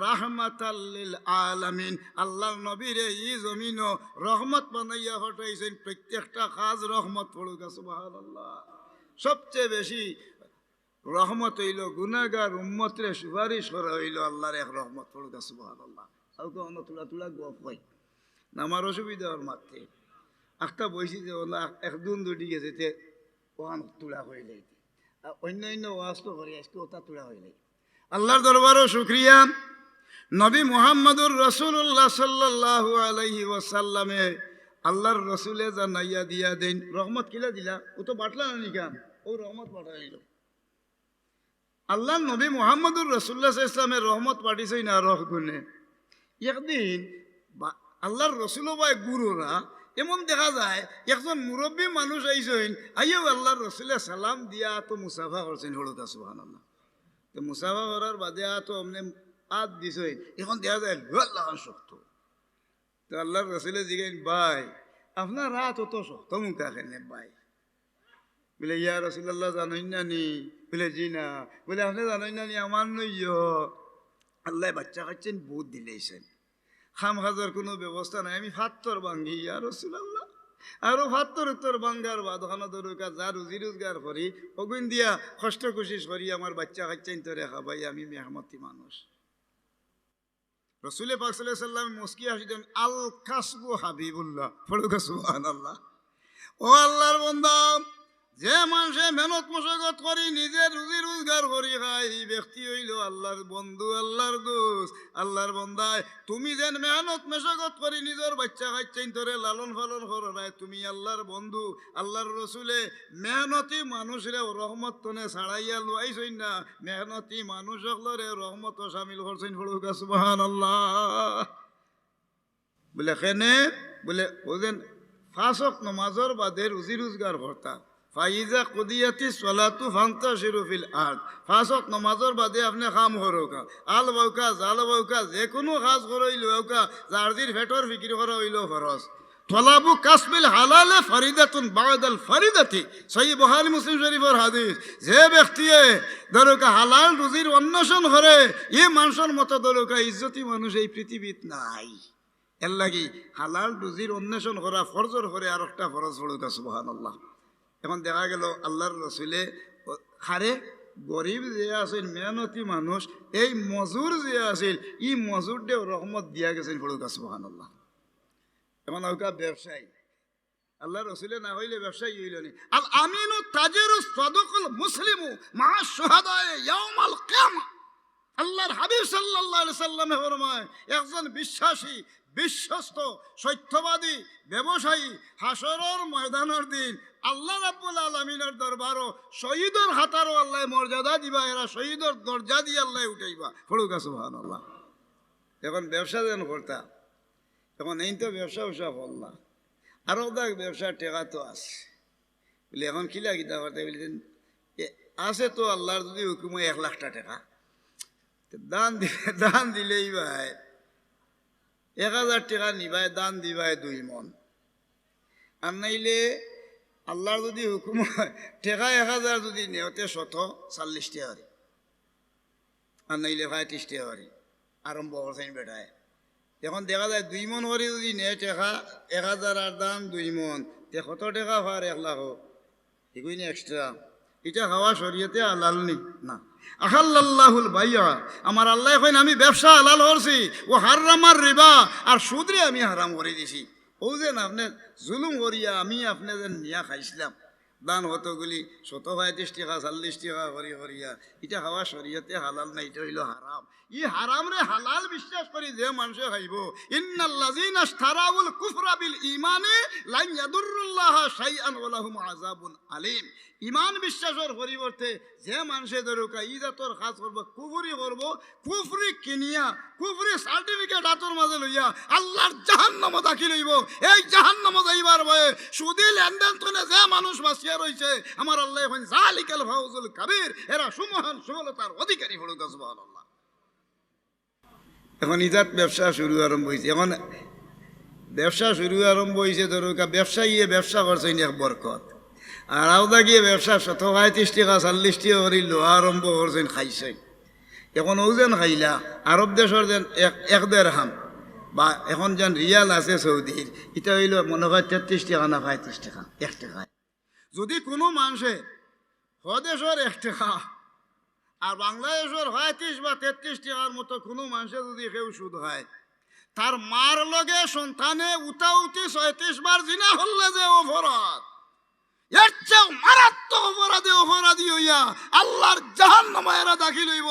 রাহমাতাল লিল আলামিন। আল্লাহর নবীরে এই জমিনও রহমত বানাইয়া হটাইছেন। প্রত্যেকটা কাজ রহমত। হলুকা সুবহানাল্লাহ। সবচেয়ে বেশি রহমত হইল গুনাহগার উম্মতরে সুপারিশ করা হইল আল্লাহর এক রহমত। হলুকা সুবহানাল্লাহ। কাউকে অন্য তুলা গপ হয় না, আমার অসুবিধা ওর মারতে একটা বইছি যে একদিন দুটি গেছে ওখান তুলা হইলে অন্য ওয়াজ তো করে আজকে ওটা তুলা হইলে। আল্লাহর দরবারও শুক্রিয়া। নবী মুহাম্মদুর রাসূলুল্লাহ সাল্লাল্লাহু আলাইহি ওয়াসাল্লামে আল্লাহর রসুলে জানাইয়া দিয়া দেন রহমত কিলা দিলা ও তো বাটলা না নিকাম ও রহমত পাঠাইল। আল্লাহর নবী মুহাম্মদুর রাসূলুল্লাহ সাল্লাল্লাহু আলাইহি ওয়াসাল্লামের রহমত পাঠিয়েছেন না রহ গুনে। একদিন আল্লাহর রসুল ভাই গুরুরা এমন দেখা যায় একজন মুরব্বী মানুষ আইসেন, আইও আল্লাহর রসুলে সালাম দিয়া তো মুসাফা করছেন। হলুকা সুবহানাল্লাহ। তো মুসাফা করার বাদে তো অমনে আদ দিছেন, এখন দেখা যায় আল্লাহ শক্ত। তো আল্লাহর রসুলে জিগাইন ভাই আপনার রাত অত শক্ত মুখা খেলে ভাই। বলে ইয়া রাসূলুল্লাহ জানেন না নি? বলে জি না। বলে আপনি জানেন না নি আমার নইয় আল্লাহ বাচ্চা খাচ্ছেন বহুত দিলেছেন, খাম খাজার কোনো ব্যবস্থা নাই, আমি ফাত্তর ভাঙ্গি ইয়া রাসূলুল্লাহ। আরো ফাত্তর উত্তর ভাঙ্গার বাদ ওখানে দরকা যা রুজি রোজগার করি অগুন দিয়া কষ্ট কুশিস করি আমার বাচ্চা খাচ্ছেন তো রেখা ভাই আমি মেহমতি মানুষ। রসুল পাক সাল্লাল্লাহু আলাইহি ওয়াসাল্লাম মুস্কি হাসিতেন আল কাসবু হাবিবুল্লাহ। পড়ুকা সুবহানাল্লাহ। ও আল্লাহর বান্দা, যে মানুষে মেহনত মশাগত করি নিজের রুজি রোজগার করি খায় এই ব্যক্তি হইল আল্লাহর বন্ধু, আল্লাহর দোস্ত। আল্লাহর বন্দায় তুমি যেন মেহনত মশাগত করি নিজের বাচ্চা খাচ্ছেন তোরে লালন পালন করো নাই, তুমি আল্লাহর বন্ধু। আল্লাহর রসুলে মেহনতি মানুষরে রহমত তনে ছাড়াইয়া লুয়াইছেন না, মেহনতি মানুষ সকলরে রহমত সামিল করছেন। পড়ুকা সুবহানাল্লাহ। বলে কেনে? বলে ওদের ফাঁসক নমাজর বাদে রুজি রোজগার করতা ফাইজা কুদিয়াতি সলাতু ফান্তাশিরু ফিল আরদ। ফাঁসক নমাজর বাদে আপনি কাম করোকা, আল বউকা জাল বউকা যে কোনো কাজ করইল ওকা জার্দির ফেটর ফিকির করা হইল ফরজ। তলাবু কাসবিল হালালে ফরিদাতুন বাদাল ফরিদাতি। সহিহ বুখারী মুসলিম শরীফের হাদিস। যে ব্যক্তিয়ে দরকা হালাল রুজির অন্বেষণ করে এই মানুষের মতো দরকা ইজ্জতি মানুষ এই পৃথিবীত নাই। এর লাগি হালাল রুজির অন্বেষণ করা ফরজর করে আর একটা ফরজ। পড়ুকা সুবহানাল্লাহ। এখন দেখা গেল আল্লাহর রসুলে হারে গরিব যে আছিল মেহনতি মানুষ এই মজুর যে আছিল ই মজুরদেও রহমত দিয়া গেছেন। পড়ুকা সুবহানাল্লাহ। এখন ওকা ব্যবসায়ী আল্লাহ রসুলে না হইলে ব্যবসায়ী হইল নি। আল আমিনু তাজিরু সাদুকুল মুসলিমু মা শুহাদায়ে ইয়াউমাল কিয়ামা। আল্লাহর হাবিব সাল্লাল্লাহু আলাইহি সাল্লামে ফরমায় একজন বিশ্বাসী বিশ্বস্ত সত্যবাদী ব্যবসায়ী হাসরের ময়দানের দিন আল্লাহ রাব্বুল আলামিনের দরবারও শহীদের হাতারও আল্লাহ মর্যাদা দিবা, এরা শহীদের দরজা দিয়ে আল্লাহ উঠাইবা। পড়ুকা সুবহানাল্লাহ। এখন ব্যবসা যেন করতা এখন এই তো ব্যবসা করলা আরও দেখ ব্যবসার টেকা তো আছে বলে এখন কিলা কিতা করতে বলছেন আছে তো আল্লাহর যদি হুকুম 1 লাখ টাকা দান দিলেই ভাই 1000 টাকা নিবায় দান দিবায় 2 মন, আর নাইলে আল্লাহর যদি হুকুম হয় টাকা 1000 যদি নেওতে 140 টাকা, আর নাইলে 35 টাকা আরম্ভ করছেন বেটায়। এখন দেখা যায় 2 মন করে যদি নেয় টাকা 1000 আর দাম 2 মন, কত টাকা হয়? 1 লাখ। এগুলি এক্সট্রা, এটা খাওয়া শরীয়তে হালাল নি না। আহাল্লাল্লাহুল বাইয়া, আমার আল্লাহ কইন আমি ব্যবসা হালাল করছি, ও হারামার রিবা, আর সুদরে আমি হারাম করে দিছি। ও যে আপনি জুলুম করিয়া আমি আপনাদের নিয়া খাইছিলাম দান কতগুলি 135 টাকা 40 টাকা করি করিয়া, এটা খাওয়া শরীয়তে হালাল না, এটা হইল হারাম। ই হারাম রে হালাল বিশ্বাস করি যে মানুষে খাইব, ইন্নাল্লাযীনা ইশতারাউল কুফরা বিল ঈমানি লা ইয়াদুরুল্লাহা শাইআন ওয়া লাহুম আযাবুন আলীম। ইমান বিশ্বাসের পরিবর্তে যে মানুষে দরকার ইজাতর কাজ করব, কুফরি করব, কুফরি কিনিয়া কুফরি সার্টিফিকেট হাতর মাঝে লইয়া আল্লাহর জাহান্নামে দাখিল হইব। এই জাহান্নামে যাইবার ভয়ে সুদি লেনদেন তনে যে মানুষ বাঁচিয়া রইছে, আমার আল্লাহ এখন যালিকাল ফাউজুল কাবীর, এরা সুমহান সফলতার অধিকারী হলো। সুবহানাল্লাহ। এখন ইজাত ব্যবসা শুরু আরম্ভ হয়েছে। এখন ব্যবসা শুরু আরম্ভ হয়েছে দরকার ব্যবসায়ীয়ে ব্যবসা করছেন এক বরকত, আর আওদা গিয়ে ব্যবসা 135 টাকা 40 টাকা করে লোহা আরম্ভ করছেন খাইছেন। এখন ওজন খাইলা আরব দেশের যেন 1.5 হাম বা এখন যেন রিয়াল আছে সৌদির, এটা হইল মনে হয় 33 টাকা না 35 টাকা 1 টাকায়। যদি কোনো মানুষে হদেশের 1 টাকা আর বাংলাদেশের 35 বা 33 টাকার মতো কোনো মানুষের যদি কেউ সুদ হয়, তার মার লগে সন্তানে উতাউতি 36 বার জিনা হলে যে অপরাধ, এর চেয়ে মারাত্মক অপরাধী হইয়া আল্লাহর জাহান্নামে এরা দাখিল হইব।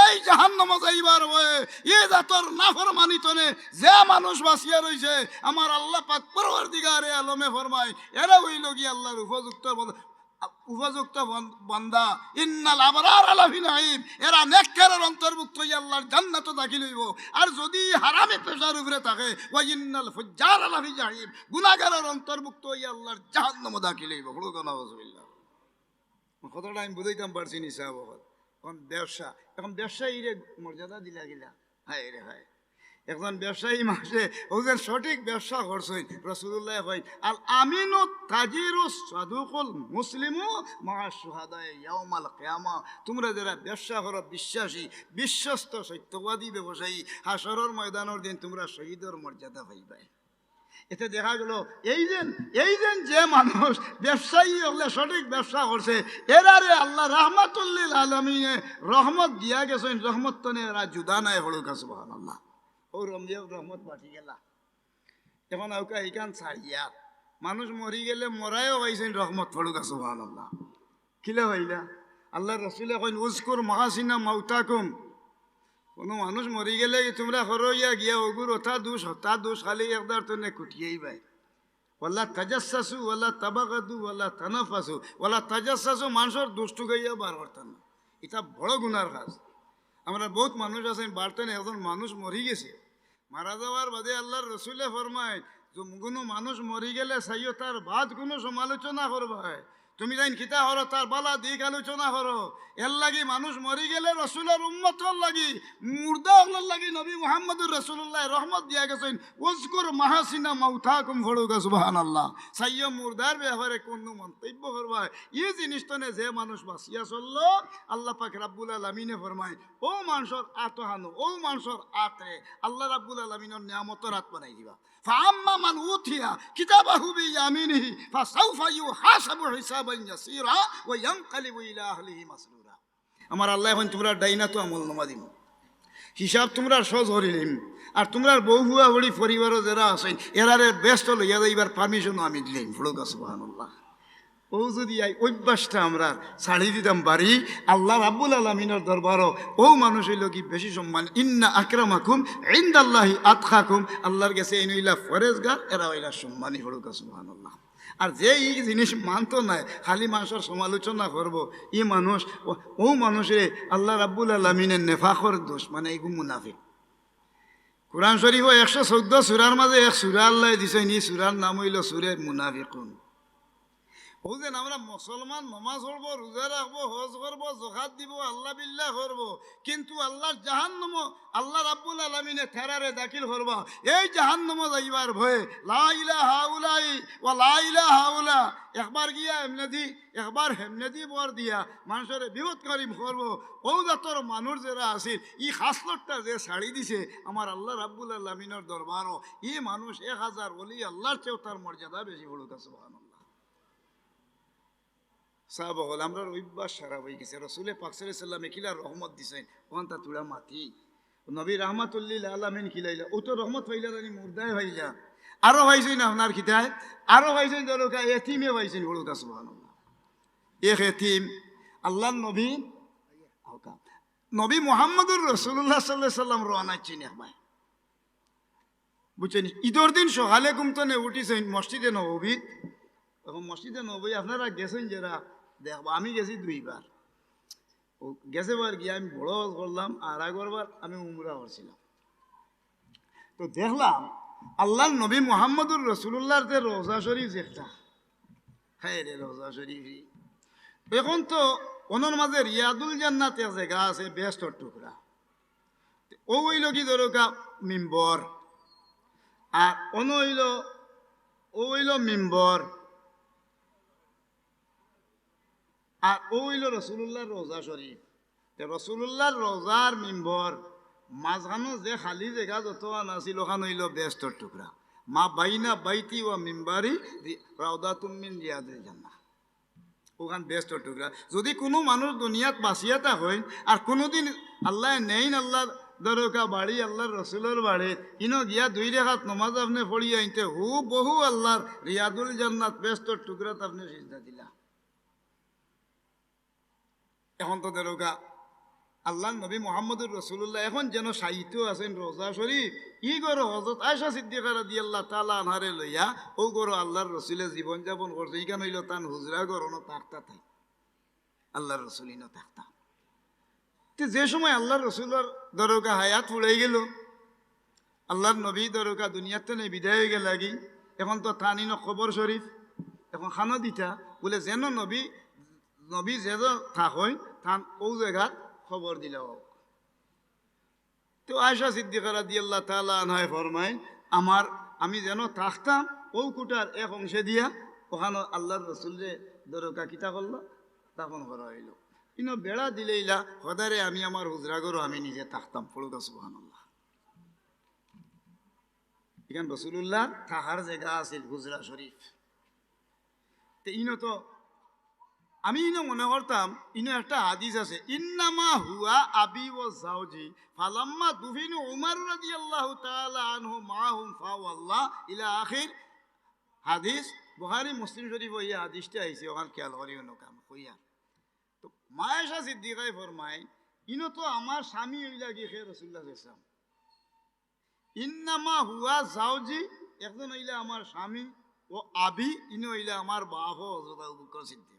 এই জাহান্নামে যাইবার ভয়ে এ জাতর নাফরমানিতনে যে মানুষ বাঁচিয়া রইছে, আমার আল্লাহ পাক পরওয়ারদিগারে আলমে ফরমায় এরা হইল কি আল্লাহর উপযুক্ত বান্দা। ইন্নাল আবরার লাফি নাঈম, এরা নেককারের অন্তর্ভুক্ত হইয়া আল্লাহর জান্নাতে দাখিল হইব। আর যদি হারামে পেশার উপরে থাকে, ওয়া ইন্নাল ফুজ্জার লাফি জাহিম, গুনাহগারের অন্তর্ভুক্ত হইয়া আল্লাহর জাহান্নামে দাখিল হইব। নাউযুবিল্লাহ। কথাটা আমি বুঝাইতাম পারছি নি সাহেব। এখন ব্যবসা, এখন ব্যবসায়ীরে মর্যাদা দিলা গিলা, হায় রে হায়। একজন ব্যবসায়ী মাসে ওদের সঠিক ব্যবসা করছে, রাসূলুল্লাহ কই আল আমিনু তাজিরু সাদুকুল মুসলিমু মা শুহাদায়ে ইয়াউমাল কিয়ামা। তোমরা যারা ব্যবসা করো বিশ্বাসী, বিশ্বস্ত, সত্যবাদী ব্যবসায়ী, হাসরের ময়দানের দিন তোমরা শহীদের মর্যাদা পাইবে। এতে দেখা গেল এই যে যে মানুষ ব্যবসায়ী হলে সঠিক ব্যবসা করছে, এরারে আল্লাহ রাহমাতুল্লিল আলামিনে রহমত দিয়া গেছেন। রহমত তনে এরা জুদা নাই হলুক। সুবহানাল্লাহ। ও রমজিয়াও রহমত বাটি গেলা। এখন আউকা এইখান ছাড়িয়া মানুষ মরি গেলে মরাইও পাইছেন রহমত পড়ুক। সুবহানাল্লাহ। কিলে হইলা আল্লাহ রসুলে কইন উজকুর মাহাসিনা মাউতাকুম, কোনো মানুষ মরি গেলে তোমরা হরইয়া গিয়া ওগুর ওটা দোষ খালি একদার তনে কুটিয়েই পাই। ওয়ালা তাজাসসু ওয়ালা তাবাগাদু ওয়ালা তানাফাসু ওয়ালা তাজাসসু, মানুষের দুষ্টু গাইয়া বার করতেন না, এটা বড় গুনার কাজ। আমরা বহুত মানুষ আছেন বার্তেন, একজন মানুষ মরি গেছে, মারা যাওয়ার বাদে আল্লাহর রসুলে ফরমায় যে কোনো মানুষ মরি গেলে চাইও তার বাদ কোনো সমালোচনা করবা। তুমি যাই কিতা হরো তার বালা দিক আলোচনা করো। এর লাগি মানুষ মরি গেলে রসুলের উম্মতর লাগি, মুর্দা হলার লাগি নবী মুহাম্মদুর রাসূলুল্লাহ রহমত দিয়া গেছেন উজকুর মাহাসিনা মাউতাকুম ভড়ুগা। সুবহানাল্লাহ। সাইয়্য মুর্দার ব্যাপারে কোন মন্তব্য করবা, এই জিনিসটনে যে মানুষ বাঁচিয়া চলল, আল্লাহ পাক রাব্বুল আলামিনে ফরমায় ও মানুষের আতহানো, ও মানুষের আতরে আল্লাহ রাব্বুল আলামিনের নিয়ামতের হাত বানাই দিবা। ফাআম্মা মান উতিয়া কিতাবাহু বিয়ামিনিহি ফাসাউফা ইউহাসাবু হিসাবান ইয়াসীরা ওয়া ইয়ানকালিবু ইলা আহলিহি মাসরুরা। আমার আল্লাহ এখন তোমরা ডাইনা তো আমল নামা দিম, হিসাব তোমরা সহজ করিলিম। আর তোমরা বউ হুয়া বড়ি পরিবারও যারা আছেন এরারে ব্যস্ত লইয়া যাইবার পারমিশনও আমি দিলাম। ফুলকা সুবহানাল্লাহ। ও যদি এই অভ্যাসটা আমরা ছাড়ি দিতাম পারি, আল্লাহ রাব্বুল আলামিনের দরবারও ও মানুষ হইল কি বেশি সম্মান। ইন্না আকরামাকুম ইনদাল্লাহি আতকাকুম, আল্লাহর কাছে এই নইলা ফরেজগার, এরা হইলা সম্মানী। ফুলকা সুবহানাল্লাহ। আর যে এই জিনিস মানতো নাই, খালি মানুষের সমালোচনা করবো, ই মানুষ ও মানুষের আল্লাহ রাব্বুল আলামিনের নেফাকর দোষ, মানে এগু মুনাফিক। কুরআন শরীফ 114 সূরার মাঝে এক সূরা আল্লাহ দিছেন, এই সূরার নাম হইল সূরা মুনাফিকুন। বুঝলেন, আমরা মুসলমান নমাজ পড়বো, রোজা রাখবো, হজ করবো, যাকাত দিব, আল্লাহ বিল্লাহ করবো, কিন্তু আল্লাহর জাহান্নাম আল্লাহ রাব্বুল আলামিনে থেরারে দাখিল করবা, এই জাহান্নাম যাইবার ভয়ে লা ইলাহা হাউলাই ওয়া লা ইলাহা হাউলা একবার গিয়া এমনে দি একবার হেমনে দি বর দিয়া মানুষের বিপদ করিম করবো। ও জাতর মানুষ যারা আছিল ই খাসলতটা যে ছাড়ি দিছে আমার আল্লাহ রাব্বুল আলামিনের দরবারও, ই মানুষ 1000 ওলি আল্লাহর চেয়েও তার মর্যাদা বেশি বড়। সুবহানাল্লাহ। সাহাব হল আমরা অভ্যাস সারা হয়ে গেছে। রসুলে পাক সাল্লাল্লাহু আলাইহি ওয়াসাল্লামে কিলা রহমত দিছেন, ওখান তা তুলা মাটি নবী রাহমাতুল্লিল আলামিন খিলাইলা, ও তো রহমত হইলা জানি মুর্দায় হইলা, আরো হয়েছেন আপনার খিতায়, আরো হয়েছেন দরকা এতিমে হয়েছেন বড়ুকা। সুবহানাল্লাহ। এক এতিম আল্লাহর নবী নবী মুহাম্মদুর রাসূলুল্লাহ সাল্লাল্লাহু আলাইহি ওয়াসাল্লাম রওনা চিনে ভাই বুঝছেন। ঈদের দিন সকালে ঘুমতনে উঠিছেন মসজিদে নববী। এখন মসজিদে নবী আপনারা গেছেন যারা দেখবো, আমি গেছি 2 বার। ও গেছে বার গিয়ে আমি বড় হজ করলাম, আর আগরবার আমি উমরা করছিলাম। তো দেখলাম আল্লাহর নবী মুহাম্মদুর রাসূলুল্লাহর যে রওজা শরীফ একটা, হ্যাঁ রে রওজা শরীফ, এখন তো ওনার মাঝে রিয়াদুল জান্নাত জায়গা আছে, বেস্টর টুকরা। ও হইল কি দরকা মিম্বর, আর অন হইল ও হইল মিম্বর, আর ও হইল রসুল্লাহর রোজা শরীফ। রসুল্লাহর রোজার মিম্বর মাঝখানো যে খালি জায়গা যত আছিল ওখান হইল বেস্টর টুকরা। মা বাইনা বাইতি ও মিম্বারি রাউদাতুম মিন রিয়াদিল জান্নাহ, ওখান বেস্টর টুকরা। যদি কোনো মানুষ দুনিয়াত বাঁচিয়াতা হয় আর কোনোদিন আল্লাহ নেইন আল্লাহর দরকা বাড়ি আল্লাহর রসুলের বাড়ি ইনো গিয়া 2 রাকাত নমাজ আপনি পড়িয়া আইতে হু বহু আল্লাহর রিয়াদুল জান্নাত বেস্টর টুকরাত আপনি সিজদা দিলা। এখন তো দরকা আল্লাহ নবী মুহাম্মদুর রাসূলুল্লাহ এখন যেন সাহিত্য আছেন রোজা শরীফ, ই গরো হযরত আয়েশা সিদ্দিকা রাদিয়াল্লাহু তাআলা আনহারে লইয়া ও গরো আল্লাহর রসুলের জীবন যাপন করছে। ইখান হইল তান হুজরা গরনো তাকতা থাই আল্লাহর রসুলিনো তাকতা। তো যে সময় আল্লাহর রসুলের দরকা হায়াত ফুড়াই গেল, আল্লাহর নবী দরকা দুনিয়াতে নেই বিদায় হয়ে গেল লাগি, এখন তো থানিন খবর শরীফ এখন খানো দিতা বলে যেন নবী নবী যে থাক হয় থান ও জায়গাত খবর দিল। তো আয়েশা সিদ্দিকা রাদিয়াল্লাহু তাআলা আনহা ফরমায় আমি যেন থাকতাম ও কুটার এক অংশে দিয়া ওখানে আল্লাহর রসুলরে দরকা কিতা করলো দাফন করা হইল। কিন্তু বেড়া দিলেইলা হদারে আমি আমার হুজরা গরু আমি নিজে থাকতাম। পড়ুকা সুবহানাল্লাহ। এখান রসুল্লাহ থাকার জায়গা আছে হুজরা শরীফ। তো ইনো তো আমি ইনো মনে করতাম ইনো একটা হাদিস আছে, ইন্নামা হুয়া আবি ও জাওজি ফালাম্মা দুফিনু উমর রাদিয়াল্লাহু তাআলা আনহু মাহুম ফাওয়াল্লাহ ইলা আখির হাদিস। বুখারী মুসলিম শরীফ এই হাদিসটা আইছে, ওখান খেয়াল করি অন্য কাম কইয়া। তো মা আয়েশা সিদ্দিকায়ে ফরমায় ইনো তো আমার স্বামী হইলা গিয়ে রাসূলুল্লাহ সাল্লাল্লাহু আলাইহি ওয়াসাল্লাম। ইন্নামা হুয়া জাওজি একজন হইলা আমার স্বামী, ও আবি ইনো হইলা আমার বাপ হযরত আবু বকর সিদ্দিক।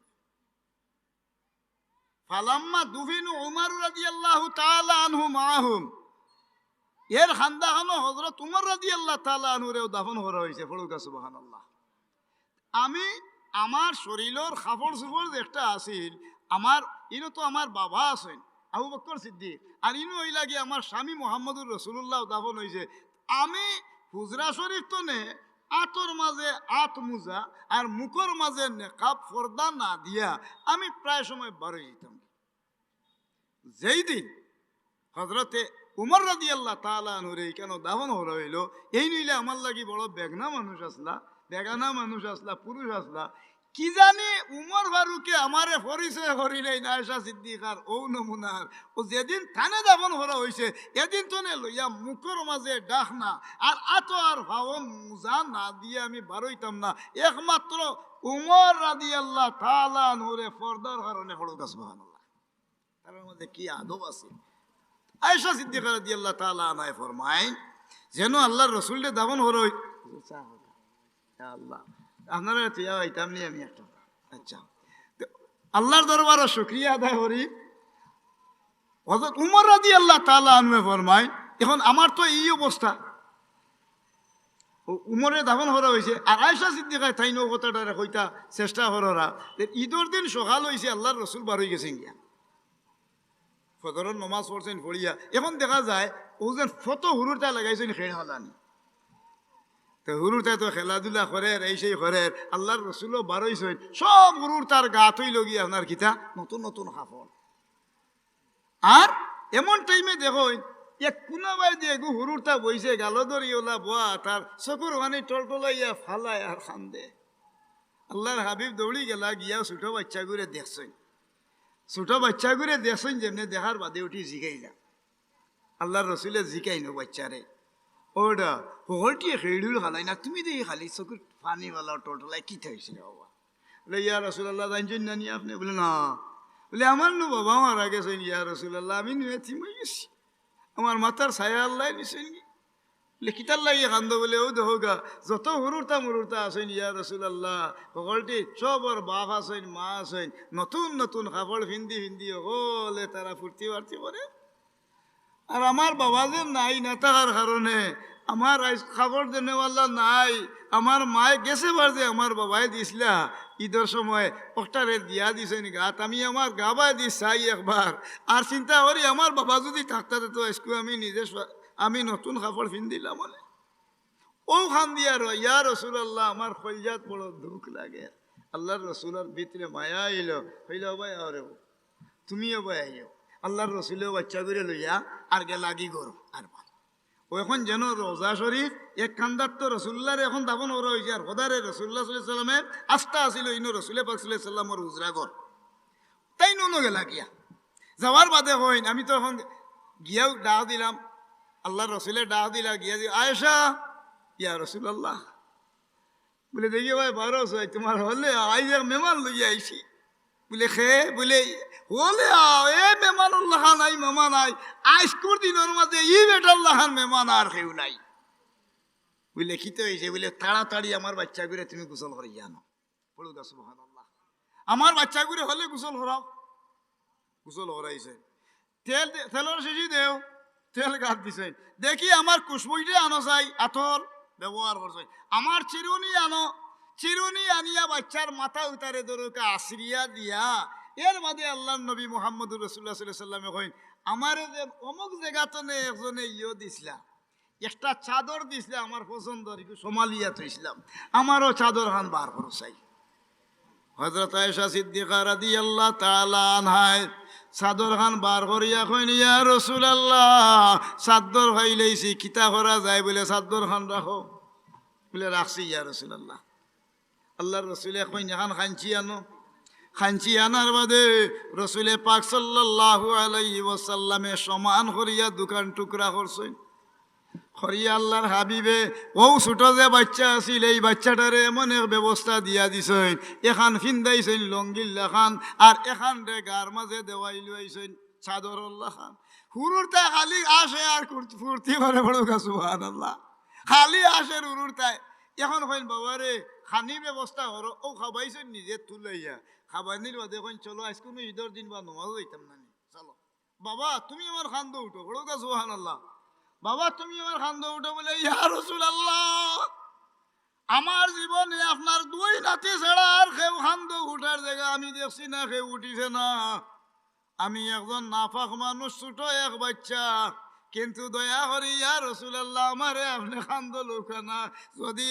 ফালাম্মা দুফিনু উমর রাদিয়াল্লাহু তাআলা আনহু মাহুম, এর খানদাহানো হযরত উমর রাদিয়াল্লাহু তাআলা আনহুরেও দাফন করা হয়েছে। পড়ুকা সুবহানাল্লাহ। আমি আমার শরীরের কাপড় চোপড় একটা আছিল আমার ইনো তো আমার বাবা আছেন আবু বকর সিদ্দিক, আর ইনো হইলা গিয়ে আমার স্বামী মুহাম্মদুর রাসূলুল্লাহ দাফন হয়েছে। আমি হুজরা শরীফ তো নে আতর মাঝে আত মুজা আর মুখর মাঝে নেকাব পর্দা না দিয়া আমি প্রায় সময় বার হয়ে যেতাম। যেই দিন হজরতে উমর রাদিয়াল্লাহু তাআলা আনহুরে কেন দাফন করা হইল, এই নইলে আমার লাগি বড় বেগনা মানুষ আসলা, বেগানা মানুষ আসলা, পুরুষ আসলা। কি জানি উমর ফারুকে আমারে পরিচয় করিলেই না আয়েশা সিদ্দিকার ও নমুনার। ও যেদিন থানে দাফন করা হয়েছে এদিন তো লইয়া মুখর মাঝে ডাক না আর আতো আর ভাবন মুজা না দিয়ে আমি বারইতাম না, একমাত্র উমর রাদিয়াল্লাহু তাআলা আনহুরে পর্দার কারণে। পড়ুকা সুবহানাল্লাহ। তার মধ্যে কি আদব আছে। আয়েশা সিদ্দিকা রাদিয়াল্লাহু তাআলা আনহা ফরমায় যেন আল্লাহর রাসূলকে দাফন করা হই। আল্লাহ আপনারা তিয়া হইতাম নি আমি একটা। আচ্ছা, আল্লাহর দরবারে শুকরিয়া আদায় করি। হযরত উমর রাদিয়াল্লাহু তাআলা আনহু ফরমায় এখন আমার তো এই অবস্থা, উমরে দাফন করা হয়েছে আর আয়েশা সিদ্দিকায় তাই নৌ কথাটা কইতা চেষ্টা করা ঈদের দিন সকাল হয়েছে আল্লাহর রসুল বার হয়ে গেছেন গিয়া ফজরের নমাজ পড়ছেন পড়িয়া এখন দেখা যায় ও যেন ফটো হুরুরটা লাগাইছেন খেড় হলানি তো হুরুরটা তো খেলাধুলা করে এই সেই করে আল্লাহর রসুলও বার হয়েছেন সব হুরুর তার গা থই লগিয়ে আপনার কিতা নতুন নতুন কাপড় আর এমন টাইমে দেখো এক কোনাবাই দিয়ে গু হুরুরটা বইছে গালদরিওলা বোয়া তার চকুর মানে টলটলাইয়া ফালায় আর খান্দে আল্লাহর হাবিব দৌড়ি গেলা গিয়া ছোট বাচ্চা করে দেখছেন ছোট বাচ্চা করে দেখছেন যেমনি দেখার বাদে উঠি জিগাইলা আল্লাহর রসুলে জিগাইনো বাচ্চারে ওটা হলটিয়ে খেড়ুল খালাই না তুমি দেখি খালি চকুর পানিওয়ালা টলটলাই কি থাকছে বাবা বলে ইয়া রসুল্লাহ জানছেন না নি আপনি বলে না বলে আমার নো বাবা মারা গেছেন ইয়া রসুল্লাহ আমি নিয়ে থিমে গেছি আমার মাথার ছায়া আল্লাহ নিছেন বলে কিতার লাগিয়ে কান্দ বলে ও দেখো গা যত হুরুরতা মুরুরতা আছেন ইয়া রসুল্লাহ সকলটি সবর বাপ আছেন মা আছেন নতুন নতুন কাপড় ফিন্দি ফিন্দি হলে তারা ফুর্তি বার্তি করে আর আমার বাবা যে নাই না থাকার কারণে আমার খাবার দেনেওয়ালা নাই আমার মায়ে গেছে বার যে আমার বাবাই দিছিলা ঈদের সময় ওটারে দিয়া দিছেন গাত আমি আমার গাবাই দি চাই একবার আর চিন্তা করি আমার বাবা যদি থাকতে তো আজকে আমি নিজে আমি নতুন কাপড় ফিন দিলাম বলে ও খান দিয়া ইয়া রসুল্লাহ আমার কলজাত বড় দুঃখ লাগে আল্লাহর রসুলের ভিতরে মায়া আইল হইল ভাই আরে তুমিও ভাই আইও আল্লাহর রসুলেও বাচ্চা করে লইয়া আর গে লাগি গরো আর ও এখন যেন রোজা শরীফ এক কান্দার তো রসুল্লাহর এখন দাফন করা হয়েছে আর হদারে রসুল্লাহ সাল্লামের আস্থা আসিল ইনো রসুলে পাক সাল্লামের উজরা ঘর তাই নুনো গেলা গিয়া যাওয়ার বাদে হইন আমি তো এখন গিয়াও ডাক দিলাম আল্লাহর রসুলে ডাক দিলা গিয়া দি আয়েশা ইয়া রসুল্লাহ বলে দেখি ভাই বারো হয় তোমার হলে আই মেহমান লইয়া আইছি বলে খে বলে হলে এ মেহমানুল্লাহ নাই মেহমান নাই আজকুর দিনের মাঝে ই বেটাল্লাহ মেহমান আর কেউ নাই বুঝলে খিতে হয়েছে বলে তাড়াতাড়ি আমার বাচ্চা করে তুমি গোসল করে জানো পড়ুগা সুবহানাল্লাহ আমার বাচ্চা করে হলে গোসল করাও গোসল করাইছে তেলের শেষি দেও তেল গাছ দিছে দেখি আমার কুশবইটা আনো চাই আতর ব্যবহার করছে আমার চিরুনি আনো চিরুনি আনিয়া বাচ্চার মাথা উতারে দরকা আশ্রিয়া দিয়া এর বাদে আল্লাহ নবী মুহাম্মদুর রাসূলুল্লাহ সাল্লাল্লাহু আলাইহি ওয়াসাল্লামে কইন আমার যে অমুক জায়গাতনে একজনে দিছিলা একটা চাদর দিছিলা আমার পছন্দর সোমালিয়া তো ইসলাম আমারও চাদর খান বার করো চাই হযরত আয়েশা সিদ্দিকা রাদিয়াল্লাহু তাআলা আনহা চাদর খান বার করিয়া কইন ইয়া রাসূলুল্লাহ চাদর হইলেইছি কিতা করা যায় বলে চাদর খান রাখো বলে রাখছি ইয়া রাসূলুল্লাহ আল্লাহর রসুলে কইন এখন খাঞ্চি আনো খাঞ্চি আনার বাদে রসুলে পাক সাল্লাল্লাহু আলাইহি ওয়াসাল্লামে সমান করিয়া দোকান টুকরা করছেন করিয়া আল্লাহর হাবিবে ও ছোট যে বাচ্চা আছিল এই বাচ্চাটারে এমন এক ব্যবস্থা দিয়া দিছেন এখান ফিন্দাইছেন লঙ্গিল্লা খান আর এখান রে গার মাঝে দেওয়াই লইছেন চাদরুল্লাহ খান হুরুরটা খালি আসে আর ফুর্তি করে বড় সুবহানাল্লাহ খালি আসে হুরুরটায় এখন কইন বাবারে খানির ব্যবস্থা করো ও খাবাইছেন নিজে তুলাইয়া খাবানির বাদে কইন চলো আজ কোনো ঈদের দিন বা নমাজ হইতাম না চলো বাবা তুমি আমার খান্দ উঠো বড় সুবহানাল্লাহ বাবা তুমি আমার খান্দ উঠো বলে ইয়া রাসূলুল্লাহ আমার জীবনে আপনার দুই নাতি ছাড়া আর কেউ খান্দ উঠার জায়গা আমি দেখছি না কেউ উঠিছে না আমি একজন নাফাক মানুষ ছোট এক বাচ্চা কিন্তু দয়া করি ইয়া রাসূলুল্লাহ আমারে আপনি খান্দ লোকা না যদি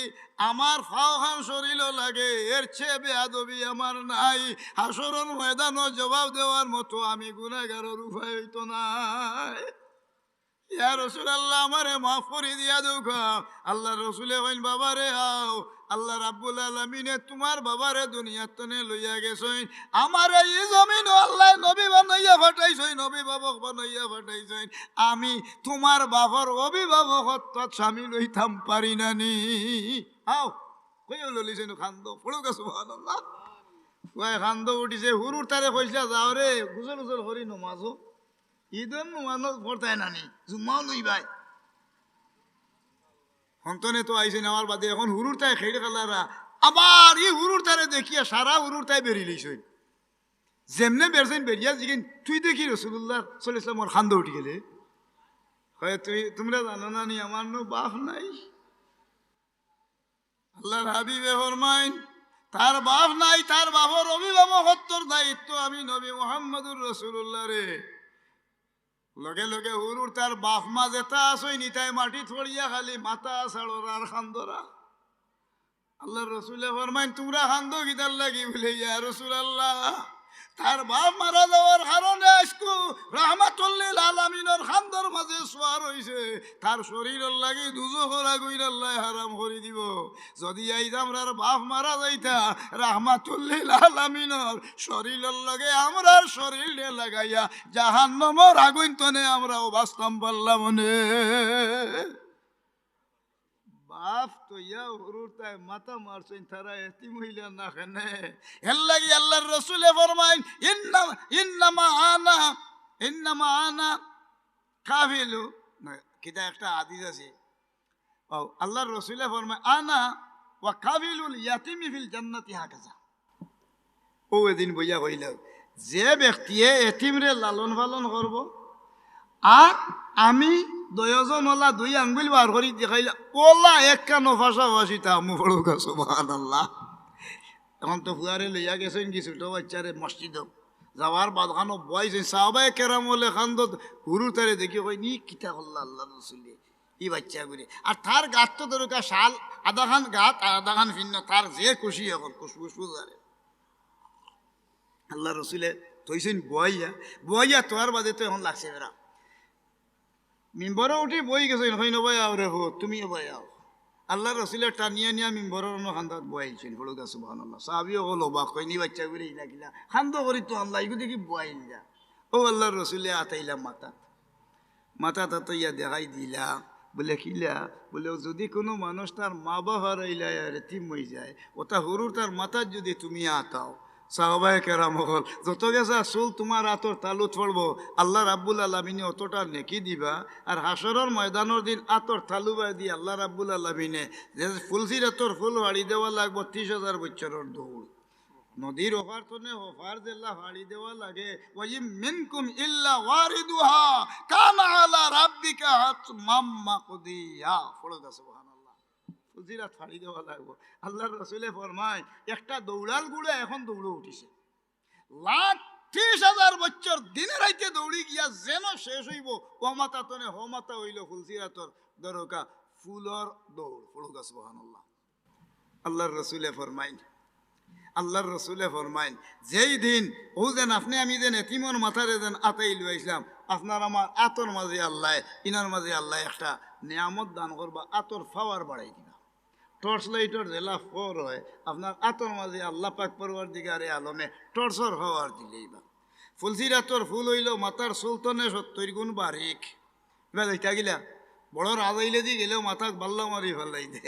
আমার ফাও খান শরীর লাগে এর চেয়ে বেয়াদবি আমার নাই হাসরের ময়দানে জবাব দেওয়ার মতো আমি গুনাহগারের উপায় হইতো না ইয়া রাসূলুল্লাহ আমারে মাফ করে দিয়া দেওগা আল্লাহর রাসূলে কইন বাবারে আও আল্লাহ রাব্বুল আলামিনে তোমার বাবারে দুনিয়ার তনে লইয়া গেছেন আমারে এই জমিন আল্লাহ নবী বানাইয়া পাঠাইছেন নবী বাবক বানাইয়া পাঠাইছেন আমি তোমার বাবার অভিভাবকত্ব শামিল হইতাম পারি না নি আও কইও ললিছেন খান্দ পড়ুগা সুবহানাল্লাহ ওই খান্দ উঠিছে হুরুর তারে কইলা যাও রে গুজল গুজল করি নমাজো ঈদের নমাজ পড়তাই নানি জুম্মাও লই ভাই সন্তানে তো আইসে নেওয়ার বাদে এখন হুরুর তাই খেড়ে খেলারা আবার এই হুরুর তারে দেখিয়া সারা হুরুর তাই বেরিয়ে লইছেন যেমনে বেরছেন বেরিয়া জিগেন তুই দেখি রাসূলুল্লাহ সাল্লাল্লাহু আলাইহি ওয়াসাল্লাম খান্দ উঠি গেলে হয় তুই তোমরা জানো না নি আমার নো বাপ নাই আল্লাহর হাবিবে ফরমাইন তার বাপ নাই, তার বাবার অভিভাবকত্বর দায়িত্ব আমি নবী মুহাম্মদুর রাসূলুল্লাহ রে। লগে লগে হুরুর তার বাপ মা যেটা আসই নিতাই মাটি থড়িয়া খালি মাথা ছাড়র আর খান্দরা। আল্লাহ রসুলে ফরমাইন তোমরা খান্দো গিতার লাগি বলে, ইয়া রাসূলুল্লাহ তার বাপ মারা যাওয়ার কারণে আজকু রাহমাতুল্লিল আলামিনের খান্দর মাঝে সোয়ার হইছে, তার শরীরের লাগি দুজখর আগুন আল্লাহ হারাম করে দিব। যদি এই আমরার বাপ মারা যাইতা রাহমাতুল্লিল আলামিনের শরীরের লাগে আমরার শরীরে লাগাইয়া জাহান্নামের আগুন তনে আমরাও বাস্তম পারলাম নে। বাপ তো ইয়া হুরুর তাই মাথা মারছেন তারা এতি মহিলা না খেনে এর লাগি আল্লাহর রসুলে ফরমাইন ইন্নামা আনা কাফিলু না কিতা একটা হাদিস আছে। ও আল্লাহর রসুলে ফরমায় আনা ওয়া কাফিলুল ইয়াতিমি ফিল জান্নাতি হাকাজা। ও এদিন বইয়া কইল যে ব্যক্তিয়ে এতিমরে লালন পালন করব আর আমি দয়জন ওলা দুই আঙ্গুল বার করি দেখাইলে ওলা এক কানো ফাঁসাফাঁসি তা মু পড়ো সুবহানাল্লাহ। এখন তো ফুয়ারে লইয়া গেছেন কি ছোট বাচ্চারে মসজিদ যাওয়ার বাদখানো বয়স সাহাবায়ে কেরাম বলে খান্দত হুরু তারে দেখি কই নি কিতা করল্লা আল্লাহ রসুলে ই বাচ্চা করে। আর তার গাত তো দরকার শাল আধা খান গাত আধা খান ভিন্ন, তার যে খুশি এখন খুশবু জারে। আল্লাহ রসুলে তৈছেন বইয়া তোয়ার বাদে তো এখন লাগছে বেড়া মিম্বরে উঠি বই গেছে হইন বই আও রে হো তুমিও বই আও। আল্লাহ রসুলের টানিয়া নিয়া মিম্বরের খান্দাত বয়াইছেন হলুকা সুবহানাল্লাহ। সাহাবিও হল অবাক কইনি বাচ্চা করে ইলা কিলা খান্দ করি তো আল্লাহ এগুলো দেখি বয়াইন যা। ও আল্লাহর রসুলে আতাইলাম মাথা তো ইয়া দেখাই দিলা বলে কিলা বলে যদি কোনো মানুষ তার মা বাবা রইলা রেতিম হয়ে যায় ওটা হুরুর তার মাথার যদি তুমি আতাও সাহাবায়ে কেরাম হল যত গেছা চুল তোমার আতর তালু ছড়বো আল্লাহ রাব্বুল আলামিনে অতটা নেকি দিবা। আর হাসরের ময়দানের দিন আতর তালু বাই দিয়ে আল্লাহ রাব্বুল আলামিনে যে ফুলসির আতর ফুল হাড়ি দেওয়া লাগবো 30,000 বছরের দৌড়। নদীর ওপার তো ওপার জেলা হাড়ি দেওয়া লাগে ওয়াইম মিনকুম ইল্লা ওয়ারিদুহা কানা আলা রাব্বিকা হাতমাম মাকদিয়া। পড়ো সুবহানাল্লাহ। ফুলসিরা হাড়ি দেওয়া লাগবো। আল্লাহর রাসূলে ফরমায় একটা দৌড়াল গুড়া এখন দৌড়ে উঠিছে 30,000 বছর দিনে রাইতে দৌড়ি গিয়া যেন শেষ হইব ও মাতা তনে হ মাতা হইল ফুলসিরাতর দরকা ফুলর দৌড়। পড়ো সুবহানাল্লাহ। আল্লাহর রসুলে ফরমাইন যেই দিন ও যেন আপনি আমি যেন এতিমর মাথারে যেন আতাই লইছিলাম আপনার আমার আতর মাঝে আল্লাহ ইনার মাঝে আল্লাহ একটা নিয়ামত দান করবা আতর পাওয়ার বাড়াই দিবা। টর্চ লাইটর জেলা ফর হয় আপনার আতর মাঝে আল্লাহ পাক পরওয়ারদিগারে আলমে টর্চর হওয়ার দিলেইবা। ফুলসির আতর ফুল হইল মাথার সুলতনে 70 গুণ বারিক। এবার এটা গিলা বড় রাজাইলে দি গেলেও মাথাক বাল্লা মারি ফেলাই দে।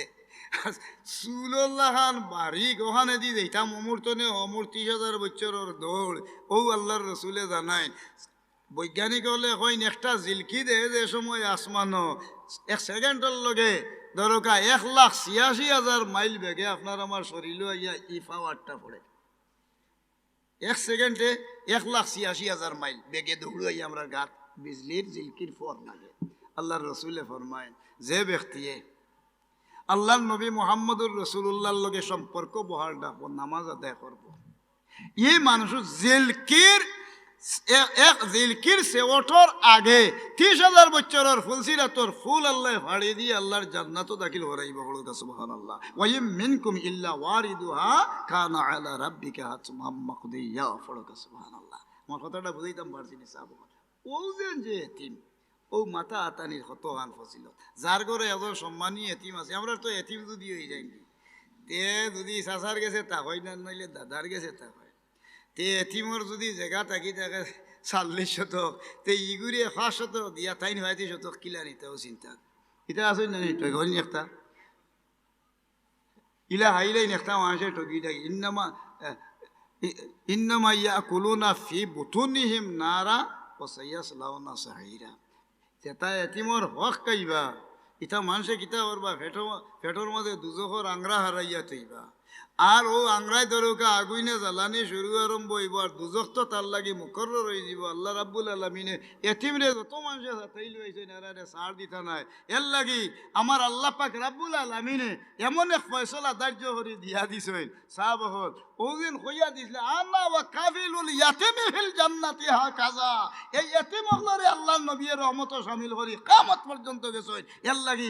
সুল্লাহ খান বারিক ওখানে দি দেইতাম অমূর্তনে অমূর 30,000 বছরের দৌড়। ও আল্লাহর রসুলে জানাই বৈজ্ঞানিক হলে হইন একটা জিলকি দে যে সময় আসমানো 1 সেকেন্ডের লগে দরকা 1,86,000 মাইল বেগে আপনার আমার শরীরে ইয়া ই পাওয়ারটা পড়ে 1 সেকেন্ডে 1,86,000 মাইল বেগে দৌড়াই আমরা গাত বিজলির জিলকির ফর লাগে। আল্লাহর রসুলে ফরমায় যে ব্যক্তিয়ে আল্লাহর নবী মুহাম্মদুর রাসূলুল্লাহর লগে সম্পর্ক বহাল রাখবো নামাজ আদায় করবো এই মানুষ জিলকির সেওটর আগে 30,000 বছরের ফুলসিরাতর ফুল আল্লাহ ফাড়ি দিয়ে আল্লাহর জান্নাত দাখিল করাইব। সুবহানাল্লাহ। ওয়াইম মিনকুম ইল্লা ওয়ারিদুহা কানা আলা রাব্বিকা হাতমাম মাকদিয়া। সুবহানাল্লাহ। আমার কথাটা বুঝাইতাম পারছি না সাহেব। ও যে এতিম ও মাথা আতানির কত গান ফসিল যার ঘরে এত সম্মানী এতিম আছে আমরা তো এতিম যদি হয়ে যায়নি তে যদি চাচার গেছে তা হয় না নইলে দাদার গেছে তা হয় তে এতিমর যদি জায়গা থাকি থাকে 40 শতক তে ইগুড়ি 5 শতক দিয়া তাই 35 শতক কিলা নিতেও চিন্তা এটা আছে না ঘর একটা ইলা হাইলাই নেক্তা মানুষের ঠকি থাকি ইন্নামা ইয়াকুলুনা ফি বুতুনিহিম নারা ওয়া সায়াসলাউনা সাঈরা। যেটা এতিমর হক কাইবা ইটা মানুষে কিতা করবা ফেটর মধ্যে দুজখর আংরা হারাইয়া থইবা আর ও আংরাই দরকা আগুইনে জ্বালানি শুরু আরম্ভ হইব আর দুজক তো তার লাগি মুকরর হয়ে যাব। আল্লাহ রাব্বুল আলামিনে এতিমরে যত মানুষে তাই লইছেন এরারে সার দিতা নাই, এর লাগি আমার আল্লাহ পাক রাব্বুল আলামিনে এমন এক ফয়সলা দার্য করে দিয়া দিছেন সাহাবহল ওদিন কইয়া দিছিল আনা ওয়া কাফিলুল ইয়াতিমি ফিল জান্নাতি হাকাযা। এই এতিম হলরে আল্লাহর নবীর রহমত শামিল করি কিয়ামত পর্যন্ত গেছেন। এর লাগি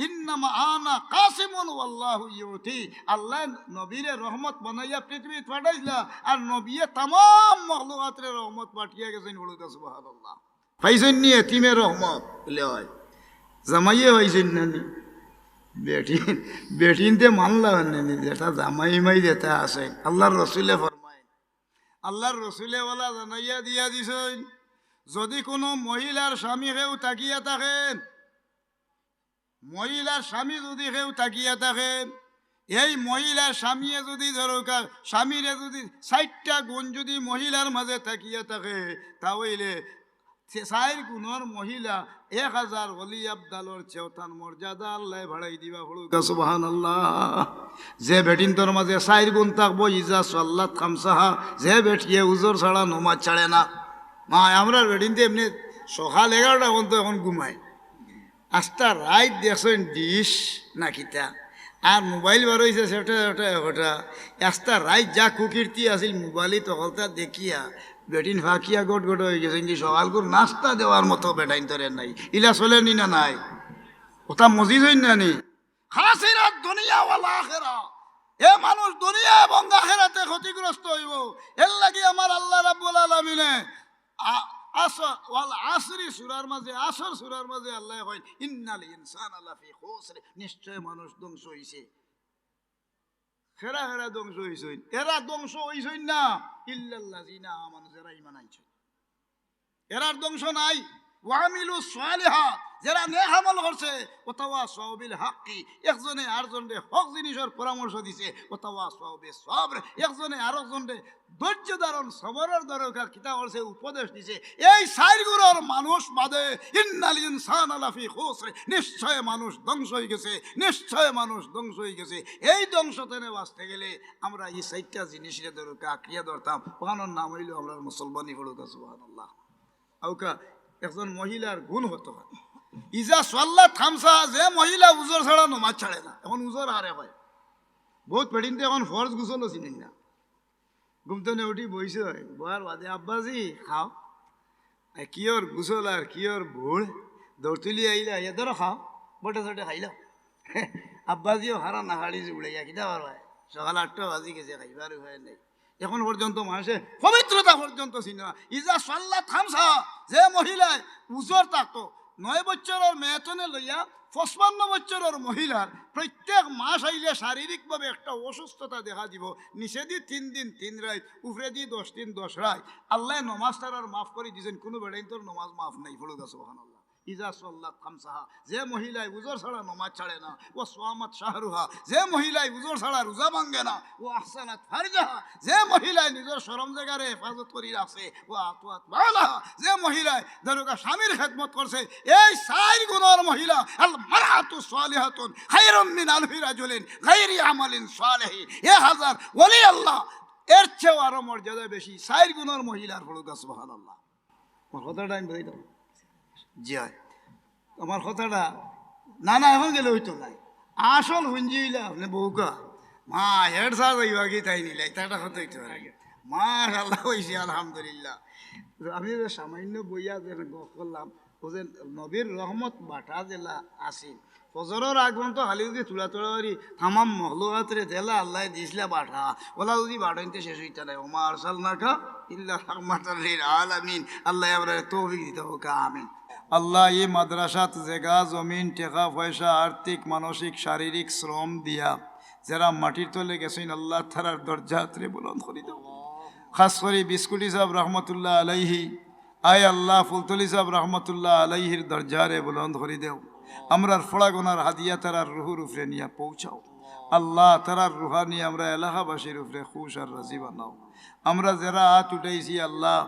ইন্নামা আনা কাসিমুন ওয়াল্লাহু ইউতি। আল্লাহ নবীরে রহমত বানাইয়া পৃথিবী পাঠাইলা আর নবীয়ে তামাম মখলুকাতের রহমত পাঠিয়ে গেছেন। বলুকা সুবহানাল্লাহ। পাইছেন নি এতিমের রহমত বলে হয় জামাইয়ে হয়েছেন না নি বেটিনতে মানলা নি যেটা জামাই মাই যেটা আছে আল্লাহর রসুলে ফরমায়, আল্লাহর রসুলে বলা জানাইয়া দিয়া দিছেন যদি কোনো মহিলার স্বামী কেউ তাকিয়া থাকেন, মহিলার স্বামী যদি কেউ তাকিয়া থাকেন, এই মহিলার স্বামীয়ে যদি ধরোকা স্বামীরে যদি 60টা গুণ যদি মহিলার মাঝে তাকিয়া থাকে তাহলে 4 গুণর মহিলা 1000 ওলি আবদালর চেউতান মর্যাদা আল্লাহ ভাড়াই দিবা। বলুকা সুবহানাল্লাহ। যে বেটিন তোর মাঝে 4 গুণ থাকবো ইজা সাল্লাত খামসাহা, যে বেটিয়ে উজোর ছাড়া নমাজ ছাড়ে না। মা আমরা বেটিনতে এমনি সকাল 11টা পর্যন্ত এখন ঘুমায়, 8টা রাত দেখছেন ডিশ না কিতা আর মোবাইল বার হয়েছে সেটা ওটা 1টা রাত যা কুকীর্তি আছিল মোবাইলই তখনটা দেখিয়া বেটিন ফাঁকিয়া গোট গোট হয়ে গেছে কি সকাল করে নাস্তা দেওয়ার মতো বেটাইন তোরে নাই। ইলা চলে নি না নাই ওটা মজিদ হইন না নি খাসিরাত দুনিয়া ওয়াল আখিরা। এ মানুষ দুনিয়া এবং আখিরাতে ক্ষতিগ্রস্ত হইব। এর লাগি আমার আল্লাহ রাব্বুল আলামিনে আসরি সূরার মাঝে আসর সূরার মাঝে আল্লাহ কয় ইন্নাল ইনসানা লাফি খুসর, নিশ্চয় মানুষ ধ্বংস হইছে। খেরা খেরা ধ্বংস হইছেন, এরা ধ্বংস হইছেন না ইল্লাল্লাযিনা আমানু, যারা ঈমান আনছে এরার ধ্বংস নাই। ওয়ামিলু সালিহাত, যারা নেক আমল করছে, ওয়াতাওয়াসাউ বিল হাক্কি, একজনে আরেকজনকে হক জিনিসের পরামর্শ দিছে, ওয়াতাওয়াসাউ বিস সাবর, একজনে আরেকজনকে ধৈর্য ধারণ সবরের দরকার কিতা করছে উপদেশ দিছে। এই 4 গুণের মানুষ বাদে ইন্নাল ইনসানা লাফি খুসর, নিশ্চয় মানুষ ধ্বংস হয়ে গেছে, নিশ্চয় মানুষ ধ্বংস হয়ে গেছে। এই ধ্বংস থেকে বাঁচতে গেলে আমরা এই 4টা জিনিসের দরকার আঁকড়িয়া ধরতাম। ওখানোর নাম হইল আমরা মুসলমানি। বলুকা সুবহানাল্লাহ। আউকা একজন মহিলার গুণ হতে হয় ইজা সাল্লাত খামসা, যে মহিলা উজোর ছাড়া নমাজ ছাড়ে না। এখন উজোর হারে হয় বহুত পেটিনতে এখন ফরজ গুসলও চিনেন না। ঘুমতে উঠি বইছে হয় বয়ার বাদে আব্বাজি খাও, কিয়র গুসল আর কিয়র ভুড় দৌড় তুলি আইলা এদেরও খাও, বটে চটে খাইল। আব্বাজিও হারা না হাড়িছে উড়াইয়া কিতা বার হয় সকাল 8টা বাজি গেছে, খাইবার হয় নাই। এখন পর্যন্ত মানুষের পবিত্রতা পর্যন্ত চিনে না। ইজা সাল্লাত খামসা, যে মহিলায় উজোর থাকতো 9 বছরের মেয়েতনে লইয়া 55 বছরের মহিলার প্রত্যেক মাস আইলে শারীরিকভাবে একটা অসুস্থতা দেখা দিব। নিচে দি 3 দিন 3 রাত, উপরে দি 10 দিন 10 রাত। আল্লাহ নমাজ তার মাফ করে দিয়েছেন, কোনো বেড়াইন তোর নমাজ মাফ নাই। বলুকা সুবহানাল্লাহ। ইজা সাল্লাত খামসাহা, যে মহিলায় উজোর ছাড়া নমাজ ছাড়ে না, ও সামাত শাহরুহা, যে মহিলায় উজোর ছাড়া রোজা ভাঙ্গে না, ও আহসানাত ফারজাহা, যে মহিলায় নিজের শরম জায়গারে হেফাজত করি রাখছে, ও আতওয়াত বালাহা, যে মহিলায় দরগা স্বামীর খেদমত করছে। এই 4 গুণের মহিলা আল মারআতু সালিহাতুন খায়রুম মিন আলফি রাজুলিন গায়রি আমালিন সালিহি, 1000 ওলি আল্লাহ এর চেয়ে আরো মর্যাদা বেশি 4 গুণের মহিলার। বলুকা সুবহানাল্লাহ। আমার কথাটা আমি বলি দাও জি হয় আমার কথাটা না না এখন গেলে হইতো নাই আসল হুঞ্জি হইলা আপনি বউকা মা হেড সাজ হইবা কি তাই নিলাই তাটা কথা হইতে পারে। মা আল্লাহ হয়েছে আলহামদুলিল্লাহ। আমি সামান্য বইয়া যে করলাম ও যে নবীর রহমত বাটা জেলা আসিল ফজরের আগ পর্যন্ত খালি যদি তুলা তোলা করি তামাম মহলুয়াতরে জেলা আল্লাহ দিয়েছিলা বাটা ওলা যদি বাটাইতে শেষ হইতে নাই। ওমা আরসাল নাকা ইল্লা রাহমাতাল লিল আলামিন। আল্লাহ আমরা তৌফিক দিতে হোক আমিন। আল্লাহ এই মাদ্রাসাত জায়গা জমিন টাকা পয়সা আর্থিক মানসিক শারীরিক শ্রম দিয়া যারা মাটির তলে গেছেন আল্লাহ তারার দরজাতরে বুলন্দ করে দাও। খাস করে বিস্কুটি সাহেব রহমতুল্লাহ আলাইহি, আয় আল্লাহ ফুলতলি সাহেব রহমতুল্লাহ আলাইহির দরজারে বুলন্দ করে দেও। আমরার ফোড়া গোনার হাদিয়া তারার রুহুর উপরে নিয়ে পৌঁছাও। আল্লাহ তারার রুহা নিয়ে আমরা এলাকাবাসীর উপরে খুশ আর রাজি বানাও। আমরা যারা হাত উঠাইছি আল্লাহ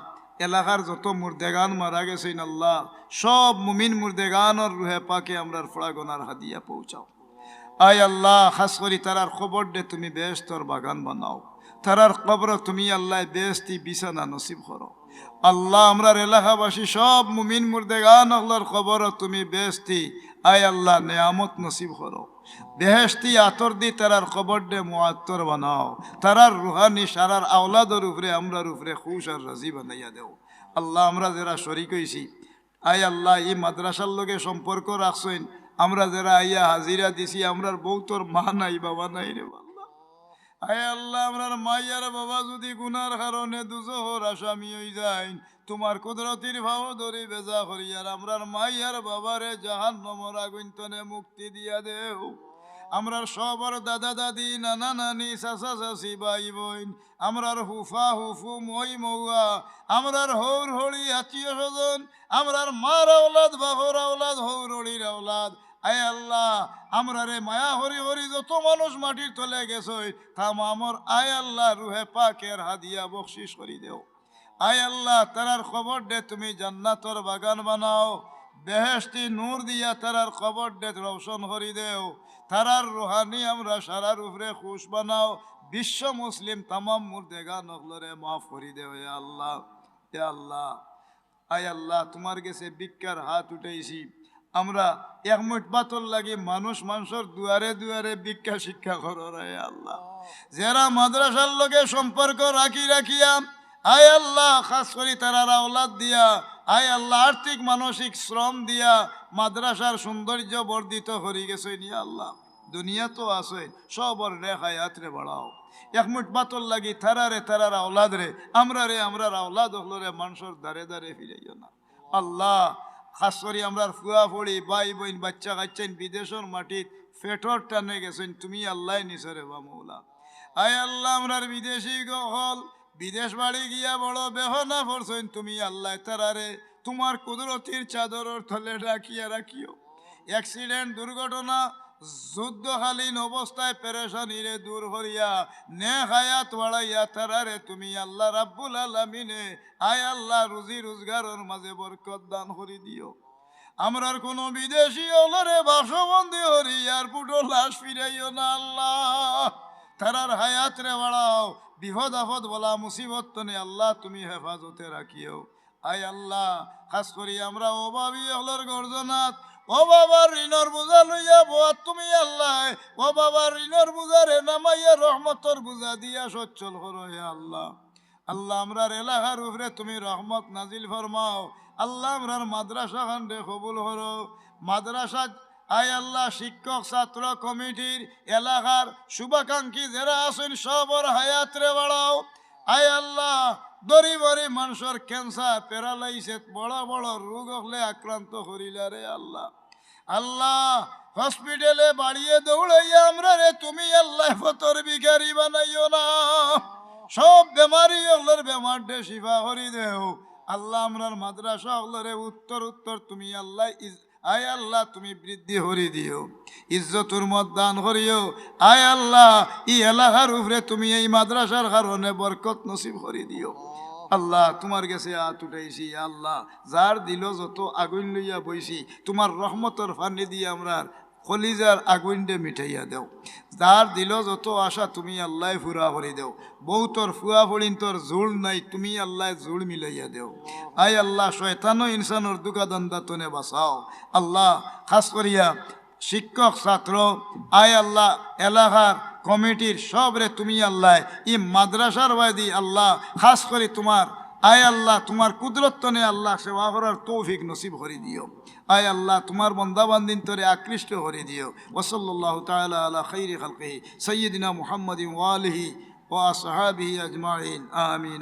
এলাকার যত মুর্দেগান মারা গেছেন আল্লাহ সব মুমিন মুর্দেগানর রুহে পাকে আমরার ফোড়া গোনার হাদিয়া পৌঁছাও। আয় আল্লাহ খাস করি তারার খবর দে তুমি বেহেশতর বাগান বানাও, তারার কবর তুমি আল্লাহ বেহেশতি বিছানা নসিব করো। আল্লাহ আমরার এলাকাবাসী সব মুমিন মুর্দেগান আল্লাহর খবর তুমি বেহেশতি আয় আল্লাহ নেয়ামত নসিব করো। বেহেশতি আতর দি তারার খবর দে মুআত্তর বানাও, তারার রুহানি সারার আওলাদর উপরে আমরার উপরে খুশ আর রাজি বানাইয়া দেও। আল্লাহ আমরা যারা শরিক হইছি আয় আল্লাহ এই মাদ্রাসার লগে সম্পর্ক রাখছেন, আমরা যারা আইয়া হাজিরা দিছি আমরার বউতর মা নাই বাবা নাই রে আল্লাহ। আয় আল্লাহ আমরার মাইয়ার বাবা যদি গুনার কারণে দুজহর আসামি হয়ে যায়, তোমার কুদরতির ভাব ধরে বেজা করিয়ার আমরার মাইয়ার বাবারে জাহান্নামের আগুন তনে মুক্তি দিয়া দেও। আমরার সবার দাদা দাদি নানা নানি চাচা চাচি ভাই বোন, আমরার হুফা হুফু মই মৌয়া, আমরার হৌর হড়ি আত্মীয় স্বজন, আমরার মার আওলাদ বাহর আওলাদ হৌর হড়ির আওলাদ, আয় আল্লাহ আমরা রে মায়া হরি হরি যত মানুষ মাটির তলে গেছই থাম আমর আয় আল্লাহ রুহে পাকের হাদিয়া বকশিস করি দেও। আয় আল্লাহ তারার খবর দে তুমি জান্নাতর বাগান বানাও, বেহেশতি নূর দিয়া তারার খবর দে রৌশন করি দেও। তারার রুহানি আমরা সারার উপরে খুশ বানাও। বিশ্ব মুসলিম তামাম মুর্দেগা নগলরে মাফ করি দেও। এ আল্লাহ, এ আল্লাহ, আয় আল্লাহ তোমার কাছে ভিক্ষার হাত উঠাইছি। আমরা এক মুঠ বাতর লাগি মানুষের দুয়ারে দুয়ারে ভিক্ষা শিক্ষা করো রে আল্লাহ। যারা মাদ্রাসার লগে সম্পর্ক রাখিয়া আয় আল্লাহ খাস করি তারার আওলাদ দিয়া আয় আল্লাহ আর্থিক মানসিক শ্রম দিয়া মাদ্রাসার সৌন্দর্য বর্ধিত হরি গেছে নিয়ে আল্লাহ। দুনিয়া তো আছে সবর রে হায়াতরে বাড়াও। এক মুঠ বাতর লাগি তারার আওলাদ রে আমরার আওলাদ হলো রে মানুষের দারে দারে ফিরাইও না আল্লাহ। খাস করি আমরা ফুয়া ফড়ি ভাই বোন বাচ্চা কাচ্চাইন বিদেশের মাটিত ফেটর টানে গেছেন তুমি আল্লাহ নিসরে বা মৌলা। আয় আল্লাহ আমরার বিদেশি হল বিদেশ বাড়ি গিয়া বড় বেহনা পড়ছেন তুমি আল্লাহ তারারে তোমার কুদরতির চাদরের তলে রাখিও। অ্যাক্সিডেন্ট দুর্ঘটনা যুদ্ধকালীন অবস্থায় পেরেশানিরে দূর করিয়া নেক হায়াত বাড়াইয়া তারারে তুমি আল্লাহ রাব্বুল আলামিনে আয় আল্লাহ রুজি রোজগারের মাঝে বরকত দান করি দিও। আমরার কোনো বিদেশি হলরে বাসবন্দি হরি এয়ারপোর্টও লাশ ফিরাইও না আল্লাহ। তারার হায়াত রে বাড়াও, বিপদ আপদ বলা মুসিবত তনে আল্লাহ তুমি হেফাজতে রাখিও। আয় আল্লাহ খাস করি আমরা অভাবী হলর গর্জনাথ ও বাবার ঋণর বোঝা লইয়া বোয়া তুমি আল্লাহ ও বাবার ঋণর বোঝারে নামাইয়া রহমতর বোঝা দিয়া সচ্ছল করো হে আল্লাহ। আল্লাহ আমরার এলাকার উপরে তুমি রহমত নাজিল ফরমাও। আল্লাহ আমরার মাদ্রাসা খান্ডে কবুল করো। মাদ্রাসা আয় আল্লাহ শিক্ষক ছাত্র কমিটির এলাকার শুভাকাঙ্ক্ষী যারা আছেন সবর হায়াত রে বাড়াও। আয় আল্লাহ গরিব মানুষের ক্যান্সার প্যারালাইসিস বড় বড় রোগ হলে আক্রান্ত করিলা রে আল্লাহ। আল্লাহ হসপিটালে বাড়িয়ে দৌড়াইয়া আমরা রে তুমি আল্লাহ ফতর ভিখারি বানাইও না। সব বেমারি হলর বেমার দে শিফা করি দেও আল্লাহ। আমরার মাদ্রাসা হলরে উত্তর তুমি আল্লাহ আয় আল্লাহ তুমি বৃদ্ধি হরি দিও, ইজ্জতুর মত দান করিও। আয় আল্লাহ ই এলাকার উপরে তুমি এই মাদ্রাসার কারণে বরকত নসিব করি দিও আল্লাহ। তোমার কাছে হাত উঠাইছি আল্লাহ, যার দিল যত আগুন লইয়া বইছি তোমার রহমতর ফানি দিয়ে আমরার কলিজার আগুন দে মিঠাইয়া দেও। যার দিল যত আশা তুমি আল্লাহ ফুরা করে দেও। বউতর ফুয়া ফড়িন তোর জোড় নাই তুমি আল্লাহ জোড় মিলাইয়া দেও। আয় আল্লাহ শয়তানো ইনসানোর দুকাদান্দা তনে বাঁচাও আল্লাহ। খাস করিয়া শিক্ষক ছাত্র আয় আল্লাহ এলাকার কমিটির সবরে তুমি আল্লাহ ই মাদ্রাসার বাদি আল্লাহ খাস করি তোমার আয় আল্লাহ তোমার কুদরত নে আল্লাহ সেবা করার তৌফিক নসিব করে দিও। আয় আল্লাহ তোমার বন্দা বান্দিন তোরে আকৃষ্ট করে দিও। ওয়াসাল্লাল্লাহু তাআলা আলা খাইরি খালকিহি সাইয়্যিদিনা মুহাম্মাদিন ওয়া আলিহি ওয়া আসহাবিহি আজমাইন আমিন।